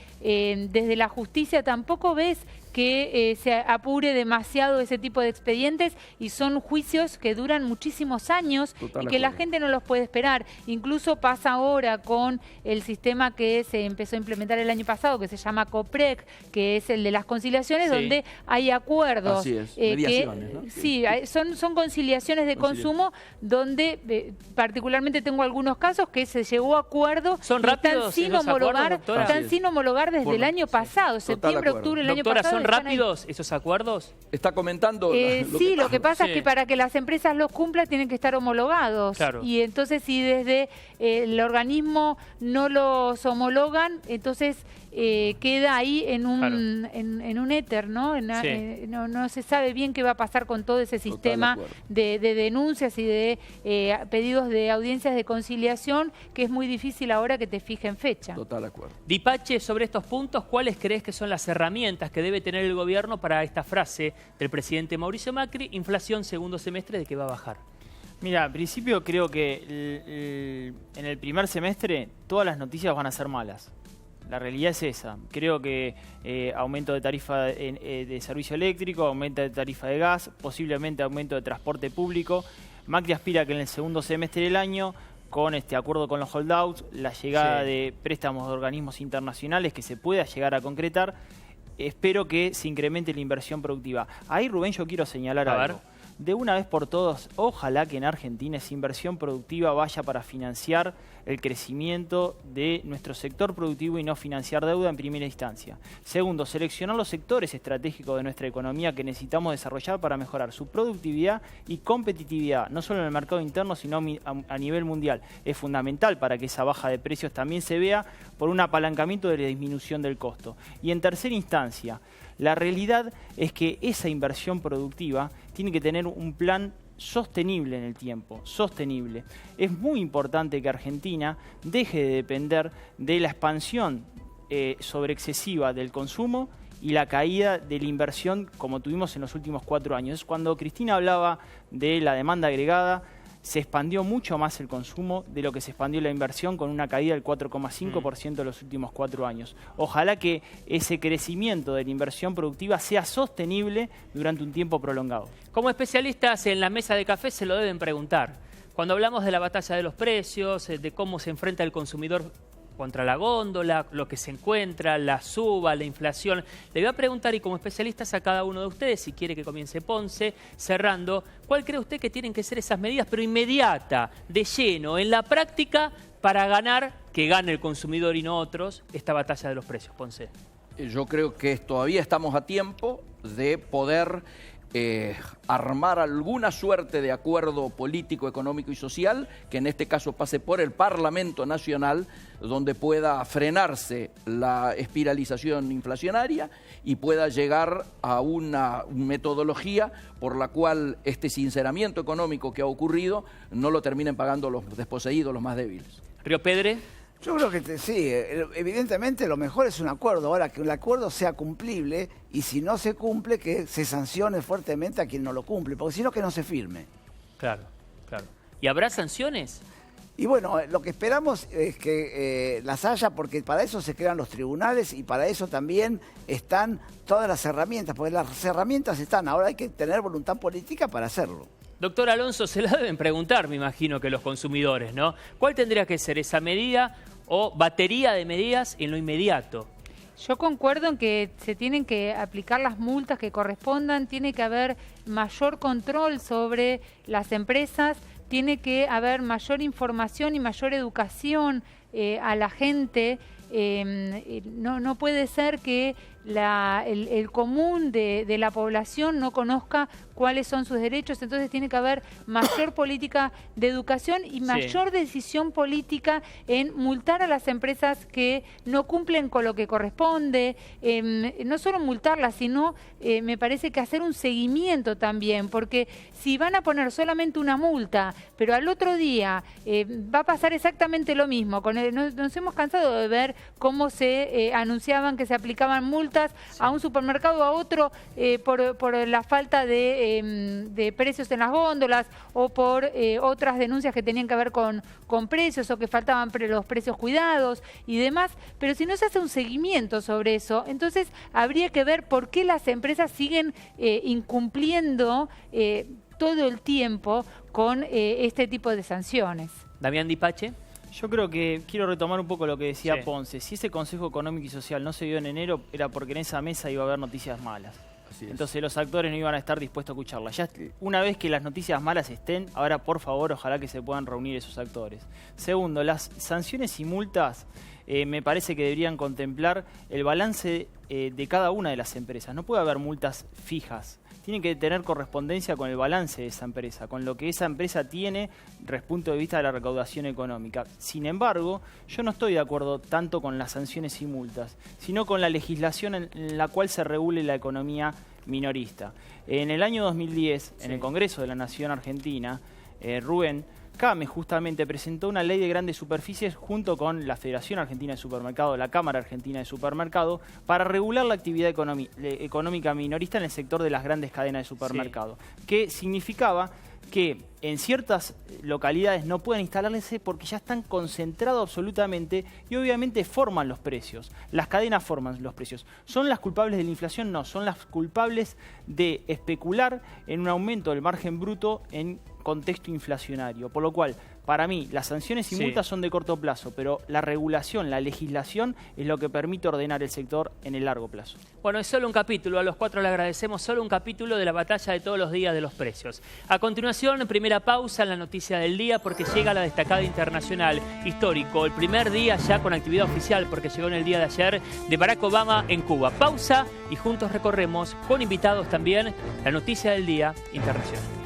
desde la justicia tampoco ves que se apure demasiado ese tipo de expedientes, y son juicios que duran muchísimos años y que la gente no los puede esperar. Incluso pasa ahora con el sistema que se empezó a implementar el año pasado, que se llama COPREC, que es el de las conciliaciones, donde hay acuerdos. Así es, mediaciones, ¿no? Sí, son conciliaciones de consumo, donde particularmente tengo algunos casos que se llegó a acuerdo. ¿Son rápidos esos acuerdos, doctora? Están sin homologar desde el año pasado, septiembre, octubre del año pasado. ¿Son rápidos esos acuerdos? Está comentando. Sí, lo que pasa es que para que las empresas los cumplan tienen que estar homologados. Claro. Y entonces si desde el organismo no los homologan, entonces queda ahí en un éter, ¿no? No se sabe bien qué va a pasar con todo ese sistema de denuncias y de pedidos de audiencias de conciliación, que es muy difícil ahora que te fijen fecha. Total de acuerdo. Dipache, sobre estos puntos, ¿cuáles crees que son las herramientas que debe tener el gobierno para esta frase del presidente Mauricio Macri, inflación segundo semestre de que va a bajar? Mira, al principio creo que en el primer semestre todas las noticias van a ser malas. La realidad es esa. Creo que aumento de tarifa de servicio eléctrico, aumento de tarifa de gas, posiblemente aumento de transporte público. Macri aspira que en el segundo semestre del año, con este acuerdo con los holdouts, la llegada de préstamos de organismos internacionales que se pueda llegar a concretar, espero que se incremente la inversión productiva. Ahí, Rubén, yo quiero señalar algo. De una vez por todas, ojalá que en Argentina esa inversión productiva vaya para financiar el crecimiento de nuestro sector productivo y no financiar deuda en primera instancia. Segundo, seleccionar los sectores estratégicos de nuestra economía que necesitamos desarrollar para mejorar su productividad y competitividad, no solo en el mercado interno, sino a nivel mundial. Es fundamental para que esa baja de precios también se vea por un apalancamiento de la disminución del costo. Y en tercera instancia, la realidad es que esa inversión productiva tiene que tener un plan sostenible en el tiempo, sostenible. Es muy importante que Argentina deje de depender de la expansión sobreexcesiva del consumo y la caída de la inversión como tuvimos en los últimos 4 años. Cuando Cristina hablaba de la demanda agregada, se expandió mucho más el consumo de lo que se expandió la inversión, con una caída del 4,5% en los últimos 4 años. Ojalá que ese crecimiento de la inversión productiva sea sostenible durante un tiempo prolongado. Como especialistas en la mesa de café se lo deben preguntar. Cuando hablamos de la batalla de los precios, de cómo se enfrenta el consumidor contra la góndola, lo que se encuentra, la suba, la inflación. Le voy a preguntar, y como especialistas a cada uno de ustedes, si quiere que comience Ponce, cerrando, ¿cuál cree usted que tienen que ser esas medidas, pero inmediata, de lleno, en la práctica, para ganar, que gane el consumidor y no otros, esta batalla de los precios? Ponce. Yo creo que todavía estamos a tiempo de poder armar alguna suerte de acuerdo político, económico y social, que en este caso pase por el Parlamento Nacional, donde pueda frenarse la espiralización inflacionaria y pueda llegar a una metodología por la cual este sinceramiento económico que ha ocurrido no lo terminen pagando los desposeídos, los más débiles. Río Pedre. Yo creo que sí, evidentemente lo mejor es un acuerdo. Ahora, que el acuerdo sea cumplible y si no se cumple, que se sancione fuertemente a quien no lo cumple, porque si no, que no se firme. Claro, claro. ¿Y habrá sanciones? Y bueno, lo que esperamos es que las haya, porque para eso se crean los tribunales y para eso también están todas las herramientas, porque las herramientas están, ahora hay que tener voluntad política para hacerlo. Doctor Alonso, se la deben preguntar, me imagino, que los consumidores, ¿no? ¿Cuál tendría que ser esa medida o batería de medidas en lo inmediato? Yo concuerdo en que se tienen que aplicar las multas que correspondan, tiene que haber mayor control sobre las empresas, tiene que haber mayor información y mayor educación a la gente. No puede ser que el común de la población no conozca cuáles son sus derechos, entonces tiene que haber mayor política de educación y mayor decisión política en multar a las empresas que no cumplen con lo que corresponde, no solo multarlas, sino me parece que hacer un seguimiento también, porque si van a poner solamente una multa, pero al otro día va a pasar exactamente lo mismo, nos hemos cansado de ver cómo se anunciaban que se aplicaban multas a un supermercado o a otro por la falta de precios en las góndolas o por otras denuncias que tenían que ver con precios o que faltaban los precios cuidados y demás. Pero si no se hace un seguimiento sobre eso, entonces habría que ver por qué las empresas siguen incumpliendo todo el tiempo con este tipo de sanciones. Damián Dipache. Yo creo que quiero retomar un poco lo que decía Ponce. Si ese Consejo Económico y Social no se dio en enero, era porque en esa mesa iba a haber noticias malas. Entonces los actores no iban a estar dispuestos a escucharlas. Ya una vez que las noticias malas estén, ahora por favor, ojalá que se puedan reunir esos actores. Segundo, las sanciones y multas me parece que deberían contemplar el balance de cada una de las empresas. No puede haber multas fijas. Tiene que tener correspondencia con el balance de esa empresa, con lo que esa empresa tiene desde el punto de vista de la recaudación económica. Sin embargo, yo no estoy de acuerdo tanto con las sanciones y multas, sino con la legislación en la cual se regule la economía minorista. En el año 2010, en el Congreso de la Nación Argentina, Rubén CAME justamente presentó una ley de grandes superficies junto con la Federación Argentina de Supermercado, la Cámara Argentina de Supermercado, para regular la actividad económica minorista en el sector de las grandes cadenas de supermercado, que significaba que en ciertas localidades no pueden instalarse porque ya están concentrados absolutamente y obviamente forman los precios. Las cadenas forman los precios. ¿Son las culpables de la inflación? No, son las culpables de especular en un aumento del margen bruto en contexto inflacionario. Por lo cual, para mí, las sanciones y multas son de corto plazo, pero la regulación, la legislación es lo que permite ordenar el sector en el largo plazo. Bueno, es solo un capítulo, a los cuatro le agradecemos, solo un capítulo de la batalla de todos los días de los precios. A continuación, primera pausa en la noticia del día porque llega la destacada internacional histórico, el primer día ya con actividad oficial porque llegó en el día de ayer de Barack Obama en Cuba. Pausa y juntos recorremos con invitados también la noticia del día internacional.